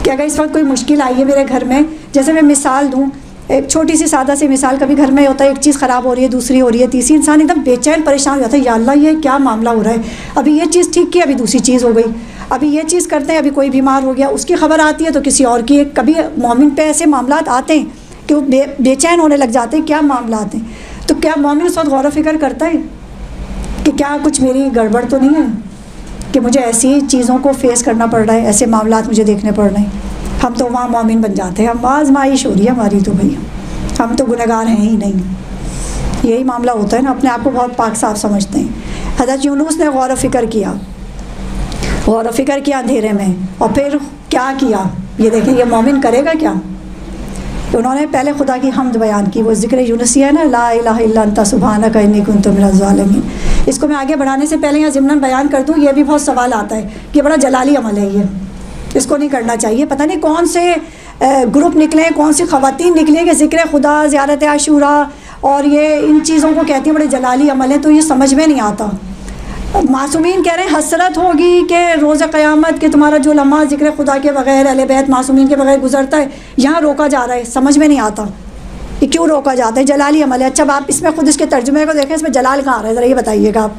कि अगर इस वक्त कोई मुश्किल आई है मेरे घर में? जैसे मैं मिसाल दूँ, एक छोटी सी सादा सी मिसाल, कभी घर में होता है एक चीज़ ख़राब हो रही है, दूसरी हो रही है, तीसरी, इंसान एकदम बेचैन परेशान हो जाता है, या अल्लाह ये क्या मामला हो रहा है, अभी ये चीज़ ठीक की, अभी दूसरी चीज़ हो गई, अभी ये चीज़ करते हैं, अभी कोई बीमार हो गया, उसकी खबर आती है तो किसी और की। कभी मोमिन पे ऐसे मामलात आते हैं कि वो बेचैन होने लग जाते हैं, क्या मामला आते हैं? तो क्या मोमिन उस वक्त गौर व फ़िक्र करता है कि क्या कुछ मेरी गड़बड़ तो नहीं है कि मुझे ऐसी चीज़ों को फेस करना पड़ रहा है, ऐसे मामलात मुझे देखने पड़ रहे हैं? हम तो वहाँ मोमिन बन जाते हैं, हम आज़माइश हो रही है हमारी, तो भैया हम तो गुनहगार हैं ही नहीं। यही मामला होता है ना, अपने आप को बहुत पाक साफ समझते हैं। हज़रत यूनुस ने गौर व फ़िक्र किया, गौर व फ़िक्र किया अंधेरे में, और फिर क्या किया ये देखें, ये मोमिन करेगा क्या? तो उन्होंने पहले खुदा की हम्द बयान की, वो ज़िक्र यूनुसिया है ना, ला इलाहा इल्ला अन्ता सुब्हानका इन्नी कुन्तु मिनज़ ज़ालिमीन। इसको मैं आगे बढ़ाने से पहले यहाँ ज़िम्नन बयान कर दूँ, ये भी बहुत सवाल आता है कि बड़ा जलाली अमल है ये, इसको नहीं करना चाहिए। पता नहीं कौन से ग्रुप निकले, कौन सी ख़वातीन निकली कि ज़िक्र खुदा, ज़ियारत आशूरा और ये इन चीज़ों को कहती हैं बड़े जलाली अमल है, तो ये समझ में नहीं आता। मासूमीन कह रहे हैं हसरत होगी कि रोज़ क़यामत के तुम्हारा जो लम्हा ज़िक्र खुदा के बग़ैर, अहले बैत मासूमीन के बग़ैर गुजरता है, यहाँ रोका जा रहा है। समझ में नहीं आता कि क्यों रोका जाता है, जलाली अमल है। अच्छा, आप इसमें खुद इसके तर्जुमे को देखें, इसमें जलाल कहाँ आ रहा है, ज़रा ये बताइएगा आप।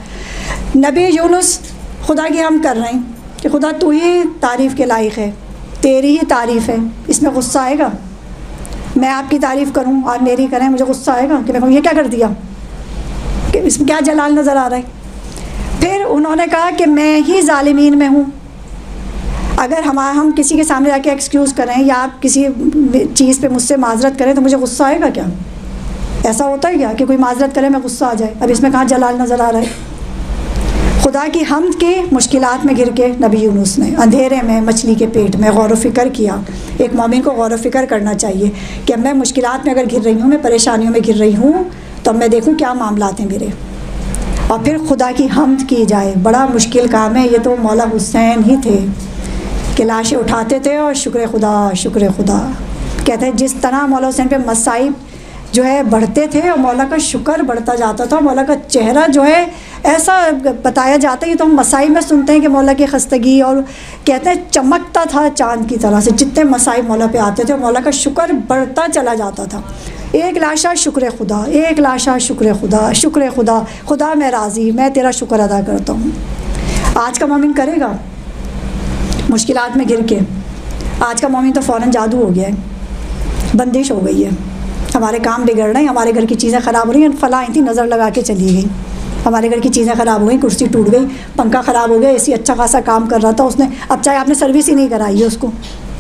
नबी यूनुस खुदा की हम कर रहे हैं कि खुदा तू ही तारीफ़ के लायक है, तेरी ही तारीफ़ है, इसमें गुस्सा आएगा? मैं आपकी तारीफ़ करूँ, आप मेरी करें, मुझे गुस्सा आएगा कि मैं कहूँ ये क्या कर दिया, कि इसमें क्या जलाल नज़र आ रहा है? फिर उन्होंने कहा कि मैं ही ज़ालिमीन में हूँ। अगर हम किसी के सामने जाके एक्सक्यूज़ करें या आप किसी चीज़ पे मुझसे माजरत करें तो मुझे गुस्सा आएगा क्या? ऐसा होता है क्या कि कोई माजरत करे मैं गुस्सा आ जाए? अब इसमें कहाँ जलाल नज़र आ रहा है? खुदा की हम्द की मुश्किलात में घिर के नबी यूनुस ने अंधेरे में मछली के पेट में गौर व फ़िक्र किया। एक मोमिन को गौर व फ़िक्र करना चाहिए कि मैं मुश्किलात में अगर घिर रही हूँ, मैं परेशानियों में घिर रही हूँ, तो मैं देखूँ क्या मामलात हैं मेरे, और फिर खुदा की हम्द की जाए। बड़ा मुश्किल काम है। ये तो मौला हुसैन ही थे कि लाशें उठाते थे और शुक्र खुदा कहते हैं। जिस तरह मौला हुसैन पे मसाइब जो है बढ़ते थे और मौला का शुक्र बढ़ता जाता था, मौला का चेहरा जो है ऐसा बताया जाता है, ये तो हम मसाइब में सुनते हैं कि मौला की खस्तगी, और कहते हैं चमकता था चाँद की तरह से। जितने मसाइब मौला पे आते थे मौला का शुक्र बढ़ता चला जाता था। एक लाशा शुक्र खुदा, एक लाशा शुक्र खुदा, खुदा मैं राज़ी, मैं तेरा शुक्र अदा करता हूँ। आज का मोमिन करेगा मुश्किलात में घिर के? आज का मोमिन तो फ़ौरन जादू हो गया है, बंदिश हो गई है, हमारे काम बिगड़ रहे हैं, हमारे घर की चीज़ें ख़राब हो रही हैं। फलाँ थी नज़र लगा के चली गई, हमारे घर की चीज़ें ख़राब हो गई, कुर्सी टूट गई, पंखा ख़राब हो गया, एसी अच्छा खासा काम कर रहा था उसने, अब चाहे आपने सर्विस ही नहीं कराई है उसको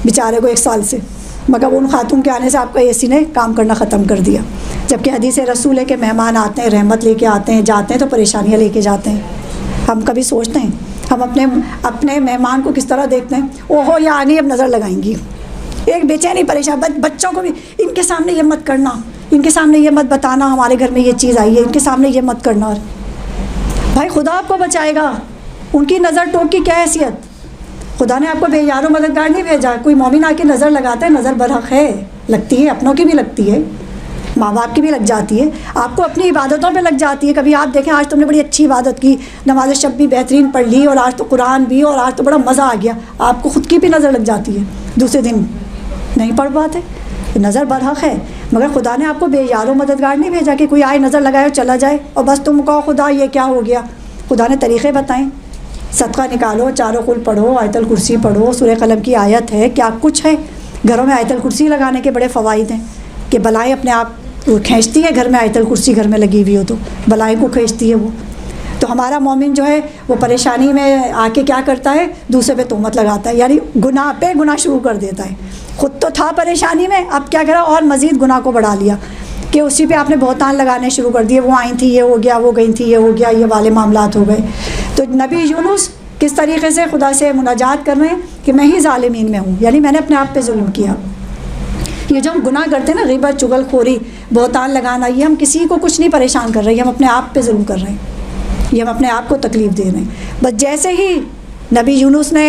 बेचारे को 1 साल से, मगर उन खातून के आने से आपका एसी ने काम करना ख़त्म कर दिया। जबकि हदीस रसूल है कि मेहमान आते हैं, रहमत लेके आते हैं, जाते हैं तो परेशानियाँ लेके जाते हैं। हम कभी सोचते हैं हम अपने मेहमान को किस तरह देखते हैं? ओहो या आनी अब नज़र लगाएंगी, एक बेचैनी परेशान। बच्चों को भी इनके सामने ये मत करना, इनके सामने ये मत बताना हमारे घर में ये चीज़ आई है, इनके सामने ये मत करना। भाई खुदा आपको बचाएगा, उनकी नज़र टोक की क्या हैसियत? खुदा ने आपको बेयारो मददगार नहीं भेजा। कोई मोमिन आके नज़र लगाता है, नज़र बरहक है, लगती है, अपनों की भी लगती है, माँ बाप की भी लग जाती है, आपको अपनी इबादतों पे लग जाती है। कभी आप देखें आज तुमने बड़ी अच्छी इबादत की, नमाज शब भी बेहतरीन पढ़ ली, और आज तो कुरान भी, और आज तो बड़ा मज़ा आ गया, आपको ख़ुद की भी नज़र लग जाती है, दूसरे दिन नहीं पढ़ पाते। नज़र बरहक है, मगर खुदा ने आपको बेयारो मददगार नहीं भेजा कि कोई आए नज़र लगाए और चला जाए और बस तुम कहो खुदा ये क्या हो गया। खुदा ने तरीक़े बताएं सदका निकालो, चारों कुल पढ़ो, आयतल कुर्सी पढ़ो, सूरह कलम की आयत है, क्या कुछ है। घरों में आयतल कुर्सी लगाने के बड़े फ़वाइद हैं कि बलाएँ अपने आप खींचती है। घर में आयतल कुर्सी घर में लगी हुई हो तो बलाएँ को खींचती है वो। तो हमारा मोमिन जो है वो परेशानी में आके क्या करता है, दूसरे पे तोहमत लगाता है, यानी गुनाह पे गुनाह शुरू कर देता है। ख़ुद तो था परेशानी में, अब क्या करा और मज़ीद गुनाह को बढ़ा लिया कि उसी पे आपने बहुतान लगाने शुरू कर दिए। वो आई थी, ये हो गया, वो गई थी, ये हो गया, ये वाले मामलात हो गए। तो नबी यूनुस किस तरीके से खुदा से मुनाजात कर रहे हैं कि मैं ही ज़ालिमीन में हूँ, यानी मैंने अपने आप पे जुल्म किया। ये जो हम गुनाह करते हैं ना, ग़ीबत, चुगलखोरी, बहुतान लगाना, ये हम किसी को कुछ नहीं परेशान कर रहे हैं, हम अपने आप पे जुल्म कर रहे हैं, ये हम अपने आप को तकलीफ़ दे रहे हैं। बस जैसे ही नबी यूनुस ने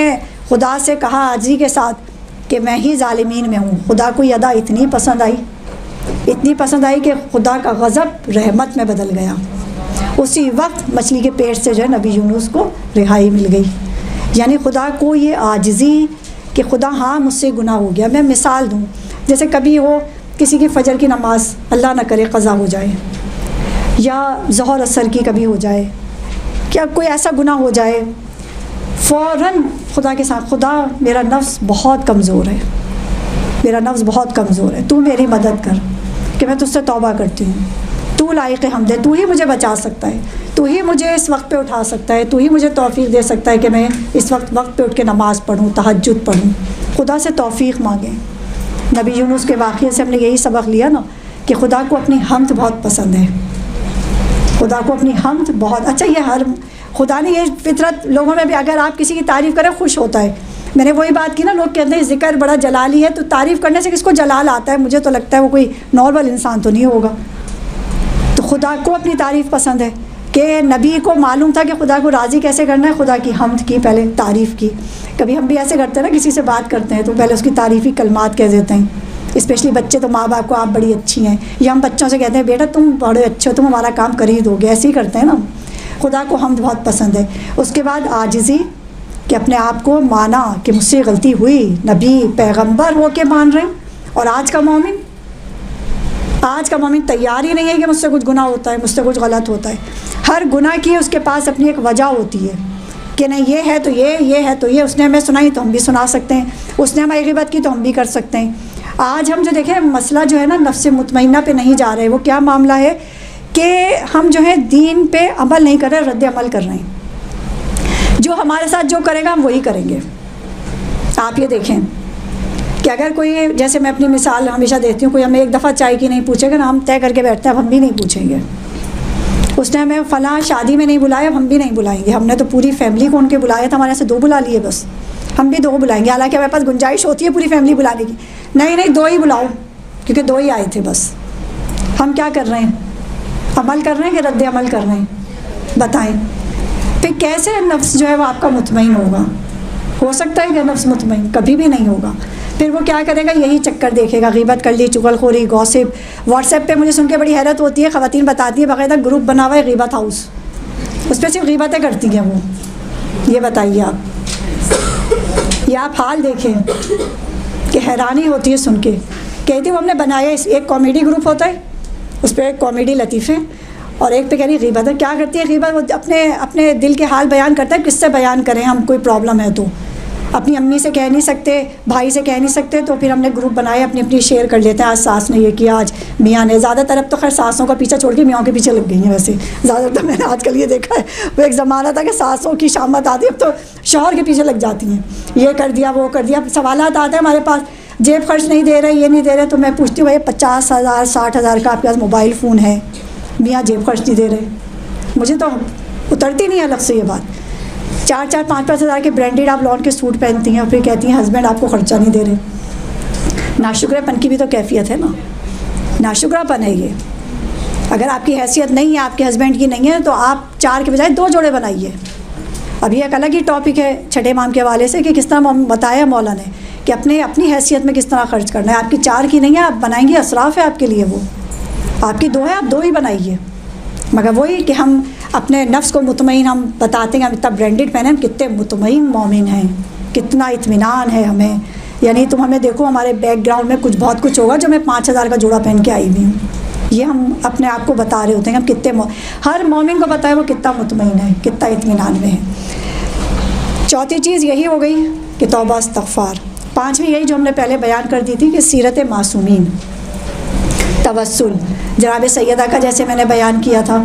खुदा से कहा आजिज़ी के साथ कि मैं ही ज़ालिमीन में हूँ, खुदा को ये अदा इतनी पसंद आई, इतनी पसंद आई कि खुदा का गज़ब रहमत में बदल गया। उसी वक्त मछली के पेट से जो है नबी यूनुस को रिहाई मिल गई। यानी खुदा को ये आजिज़ी कि खुदा हाँ मुझसे गुनाह हो गया। मैं मिसाल दूँ, जैसे कभी हो किसी की फ़जर की नमाज़ अल्लाह ना करे क़ज़ा हो जाए, या ज़ोहर असर की कभी हो जाए, क्या कोई ऐसा गुनाह हो जाए, फ़ौरन खुदा के साथ, खुदा मेरा नफ्स बहुत कमज़ोर है, मेरा नफ्स बहुत कमज़ोर है, तू मेरी मदद कर कि मैं तुझसे तौबा करती हूँ, तू लायक़ हमद है, तू ही मुझे बचा सकता है, तू ही मुझे इस वक्त पे उठा सकता है, तू ही मुझे तौफ़ीक़ दे सकता है कि मैं इस वक्त पे उठ के नमाज़ पढ़ूँ, तहज्जुद पढ़ूँ। खुदा से तौफ़ीक़ मांगें। नबी यूनुस के वाक़ये से हमने यही सबक लिया ना कि खुदा को अपनी हम्द बहुत पसंद है, खुदा को अपनी हम्द बहुत। अच्छा, ये हर खुदा ने ये फितरत लोगों में भी, अगर आप किसी की तारीफ़ करें खुश होता है। मैंने वही बात की ना, लोग कहते हैं ज़िक्र बड़ा जलाली है, तो तारीफ़ करने से किसको जलाल आता है? मुझे तो लगता है वो कोई नॉर्मल इंसान तो नहीं होगा। तो खुदा को अपनी तारीफ़ पसंद है कि नबी को मालूम था कि खुदा को राज़ी कैसे करना है। खुदा की हम्द की, पहले तारीफ़ की। कभी हम भी ऐसे करते हैं ना, किसी से बात करते हैं तो पहले उसकी तारीफ़ी कलमात कह देते हैं। स्पेशली बच्चे तो माँ बाप को आप बड़ी अच्छी हैं, या हम बच्चों से कहते हैं बेटा तुम बड़े अच्छे हो, तुम हमारा काम कर ही दोगे, ऐसे ही करते हैं ना। खुदा को हम्द बहुत पसंद है। उसके बाद आजिज़ी कि अपने आप को माना कि मुझसे गलती हुई, नबी पैगंबर हो के मान रहे हैं। और आज का मोमिन तैयार ही नहीं है कि मुझसे कुछ गुनाह होता है, मुझसे कुछ गलत होता है। हर गुनाह की उसके पास अपनी एक वजह होती है कि नहीं ये है तो ये है तो ये, उसने हमें सुनाई तो हम भी सुना सकते हैं, उसने हमारी ग़ीबत की तो हम भी कर सकते हैं। आज हम जो देखें मसला जो है ना, नफ्स मुतमइन्ना पे नहीं जा रहे। वो क्या मामला है कि हम जो है दीन पे अमल नहीं कर रहे, रद्द अमल कर रहे हैं। जो हमारे साथ जो करेगा हम वही करेंगे। आप ये देखें कि अगर कोई, जैसे मैं अपनी मिसाल हमेशा देती हूँ, कोई हमें एक दफ़ा चाय की नहीं पूछेगा ना, हम तय करके बैठते हैं अब हम भी नहीं पूछेंगे। उसने हमें फ़लाँ शादी में नहीं बुलाया, हम भी नहीं बुलाएंगे। हमने तो पूरी फैमिली को उनके बुलाया था, हमारे यहाँ से 2 बुला लिए, बस हम भी 2 बुलाएंगे। हालांकि हमारे पास गुंजाइश होती है पूरी फैमिली बुलाने की, नहीं 2 ही बुलाओ, क्योंकि 2 ही आए थे बस। हम क्या कर रहे हैं? अमल कर रहे हैं कि रद्द अमल कर रहे हैं? बताएं। फिर कैसे नफ्स जो है वो आपका मुतमईन होगा? हो सकता है कि नफ्स मुतमईन कभी भी नहीं होगा। फिर वो क्या करेगा? यही चक्कर देखेगा, ग़ीबत कर ली, चुगलखोरी, गॉसिप। व्हाट्सएप पे मुझे सुन के बड़ी हैरत होती है, ख़वातीन बताती है बाकायदा ग्रुप बना हुआ है ग़ीबत हाउस, उस पर सिर्फ ग़ीबतें करती हैं वो। ये बताइए आप, ये आप हाल देखें कि हैरानी होती है सुन के। कहती हूँ हमने बनाया, एक कॉमेडी ग्रुप होता है, उस पर कॉमेडी लतीफ़े, और एक पे कह रही ग़ीबत है। क्या करती है ग़ीबत? वो अपने दिल के हाल बयान करता है, किससे बयान करें हम, कोई प्रॉब्लम है तो। अपनी अम्मी से कह नहीं सकते, भाई से कह नहीं सकते, तो फिर हमने ग्रुप बनाया, अपनी शेयर कर लेते हैं। आज सास ने ये किया, आज मियाँ ने। ज़्यादातर अब तो खैर सासों का पीछा छोड़ के मियाँ के पीछे लग गई हैं वैसे ज़्यादातर। मैंने आजकल ये देखा है, वो एक ज़माना था कि सासों की शामत आती, अब तो शौहर के पीछे लग जाती हैं। ये कर दिया, वो कर दिया। सवालात आते हैं हमारे पास, जेब खर्च नहीं दे रहे, ये नहीं दे रहे, तो मैं पूछती हूँ भाई 50,000 60,000 का आपके पास मोबाइल फ़ोन है, मियाँ जेब खर्च नहीं दे रहे? मुझे तो उतरती नहीं अलग से ये बात। 4-4 5-5 हज़ार के ब्रांडेड आप लॉन के सूट पहनती हैं और फिर कहती हैं हस्बैंड आपको ख़र्चा नहीं दे रहे। नाशुक्रापन की भी तो कैफियत है ना, नाशुक्रापन है ये। अगर आपकी हैसियत नहीं है, आपके हस्बैंड की नहीं है, तो आप 4 के बजाय 2 जोड़े बनाइए। अब ये एक अलग ही टॉपिक है छठे इमाम के हवाले से कि किस तरह बताया मौला ने कि अपनी हैसियत में किस तरह ख़र्च करना है। आपकी 4 की नहीं है, आप बनाएंगे, असराफ़ है आपके लिए। वो आपकी 2 है, आप 2 ही बनाइए। मगर वही कि हम अपने नफ्स को मुतमईन हम बताते हैं, हम इतना ब्रांडेड पहने, हम कितने मुतमईन मोमिन हैं, कितना इत्मीनान है हमें। यानी तुम हमें देखो, हमारे बैकग्राउंड में बहुत कुछ होगा जो मैं 5,000 का जोड़ा पहन के आई हुई हूँ। ये हम अपने आप को बता रहे होते हैं हम कितने, हर मोमिन को पता है वो कितना मुतमईन है, कितना इत्मीनान में है। चौथी चीज़ यही हो गई कि तौबा इस्तग़फ़ार। पाँचवीं यही जो हमने पहले बयान कर दी थी कि सीरत मासूमीन, तवस्सुल, जनाब सैयदा का जैसे मैंने बयान किया था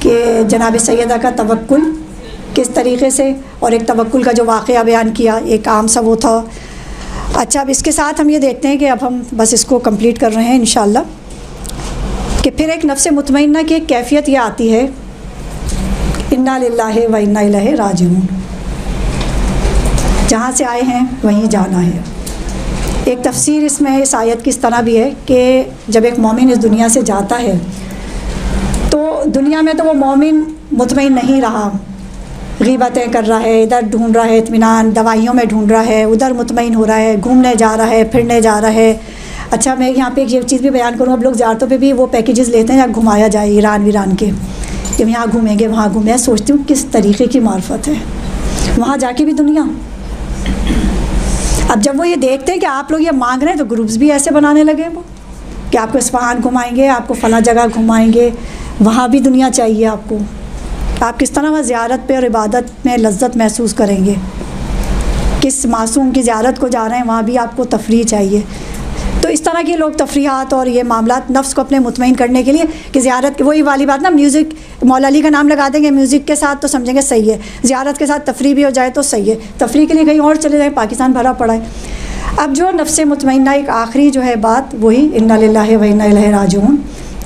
कि जनाब सैयदा का तवक्कुल किस तरीक़े से, और एक तवक्कुल का जो वाक़या बयान किया एक आम सा वो था। अच्छा, अब इसके साथ हम ये देखते हैं कि अब हम बस इसको कंप्लीट कर रहे हैं इंशाअल्लाह, कि फिर एक नफ्स मुतमइन्ना की एक कैफ़ियत ये आती है, इन्ना लिल्लाहि व इन्ना इलैहि राजिऊन, जहाँ से आए हैं वहीं जाना है। एक तफसीर इसमें इस आयत की इस तरह भी है कि जब एक मोमिन इस दुनिया से जाता है तो दुनिया में तो वो मोमिन मुतमईन नहीं रहा, ग़ीबतें कर रहा है, इधर ढूंढ रहा है इत्मीनान, दवाइयों में ढूंढ रहा है, उधर मुतमईन हो रहा है, घूमने जा रहा है, फिरने जा रहा है। अच्छा, मैं यहाँ पे एक ये चीज़ भी बयान करूँ, अब लोग ज़ियारतों पे भी वो पैकेजेस लेते हैं या घुमाया जाए ईरान वीरान के, कि यहाँ घूमेंगे वहाँ घूमें। सोचती हूँ किस तरीके की मार्फत है, वहाँ जाके भी दुनिया। अब जब वो ये देखते हैं कि आप लोग ये मांग रहे हैं तो ग्रुप्स भी ऐसे बनाने लगे वो, कि आपको इस्फहान घुमाएंगे, आपको फ़लाँ जगह घुमाएंगे, वहाँ भी दुनिया चाहिए आपको। आप किस तरह वहाँ ज़ियारत पे और इबादत में लज्जत महसूस करेंगे, किस मासूम की ज़ियारत को जा रहे हैं वहाँ भी आपको तफरीह चाहिए। तो इस तरह के लोग तफरीहात और ये मामलात नफ्स को अपने मुतमईन करने के लिए कि ज़ियारत की वही वाली बात ना, म्यूज़िक मौला अली का नाम लगा देंगे म्यूज़िक के साथ तो समझेंगे सही है, ज़ियारत के साथ तफरीह भी हो जाए तो सही है, तफरीह के लिए कहीं और चले जाए, पाकिस्तान भरा पड़ा है। अब जो नफ्स मुतमइन्ना एक आखिरी जो है बात वही इन्ना लिल्लाहि व इन्ना इलैहि राजिऊन,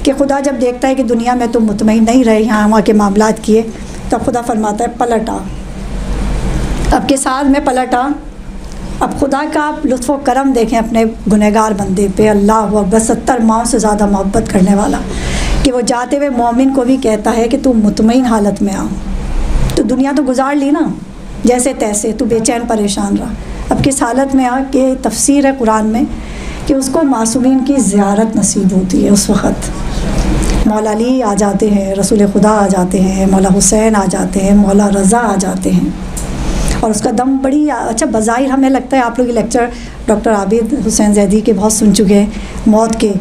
कि खुदा जब देखता है कि दुनिया में तो मुतमईन नहीं रहे, यहाँ वहाँ के मामलात किए, तब खुदा फरमाता है पलट आ। अब के साथ में पलट आ। अब खुदा का आप लुत्फ़ व करम देखें अपने गुनहगार बंदे पे, अल्लाह अकबर, 70 माओं से ज़्यादा मोहब्बत करने वाला, कि वो जाते हुए मोमिन को भी कहता है कि तू मुतमईन हालत में आ, तो दुनिया तो गुजार ली ना जैसे तैसे, तू बेचैन परेशान रहा, अब किस हालत में आ। कि तफसीर है कुरान में कि उसको मासूमीन की ज़ियारत नसीब होती है। उस वक़्त मौला अली आ जाते हैं, रसूल खुदा आ जाते हैं, मौला हुसैन आ जाते हैं, मौला रज़ा आ जाते हैं, और उसका दम बड़ी अच्छा बज़ाहिर हमें लगता है, आप लोग लेक्चर डॉक्टर आबिद हुसैन जैदी के बहुत सुन चुके हैं मौत के,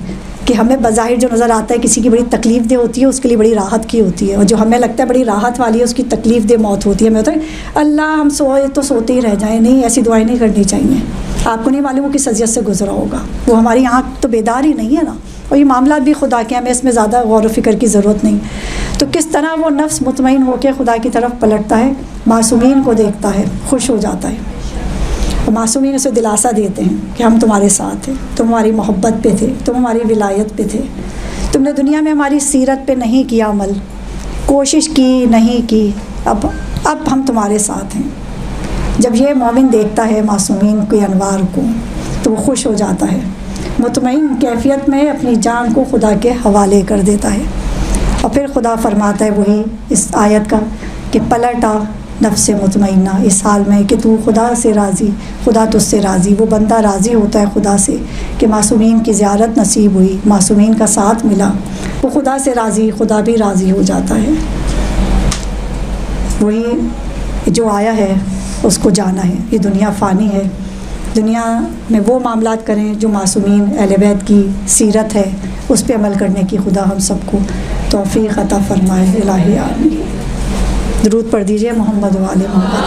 कि हमें बज़ाहिर जो नज़र आता है किसी की बड़ी तकलीफ़ दे होती है, उसके लिए बड़ी राहत की होती है, और जो हमें लगता है बड़ी राहत वाली है उसकी तकलीफ़ दे मौत होती है। हमें होता है अल्लाह हम सोए तो सोते ही रह जाएँ, नहीं ऐसी दुआएं नहीं करनी चाहिए। आपको नहीं मालूम वो किस अज़ियत से गुजरा होगा, वो हमारी आँख तो बेदार ही नहीं है ना, और ये मामला भी खुदा के, हमें इसमें ज़्यादा गौर व फ़िक्र की ज़रूरत नहीं। तो किस तरह वो नफ्स मुतमईन होकर खुदा की तरफ पलटता है, मासूमीन को देखता है, खुश हो जाता है, और मासूमीन उसे दिलासा देते हैं कि हम तुम्हारे साथ हैं, तुम हमारी मोहब्बत पे थे, तुम हमारी विलायत पे थे, तुमने दुनिया में हमारी सीरत पे नहीं किया अमल, कोशिश की नहीं की, अब हम तुम्हारे साथ हैं। जब ये मोमिन देखता है मासूमीन के अनवार को तो वो खुश हो जाता है, मुतमईन कैफियत में अपनी जान को खुदा के हवाले कर देता है। और फिर खुदा फरमाता है वही इस आयत का कि पलट आ नफ्स मुतमइन्ना, इस हाल में कि तू खुदा से राज़ी, खुदा तुझसे राज़ी। वो बंदा राज़ी होता है खुदा से कि मासूमीन की ज़ियारत नसीब हुई, मासूमीन का साथ मिला, वो खुदा से राज़ी, खुदा भी राज़ी हो जाता है। वही जो आया है उसको जाना है, ये दुनिया फ़ानी है, दुनिया में वो मामलात करें जो मासूमीन अहले बैत की सीरत है उस पर अमल करने की खुदा हम सबको तौफ़ीक़ अता फ़रमाए। इलाही आमीन। दरूद पढ़ दीजिए मोहम्मद वाले मोहम्मद।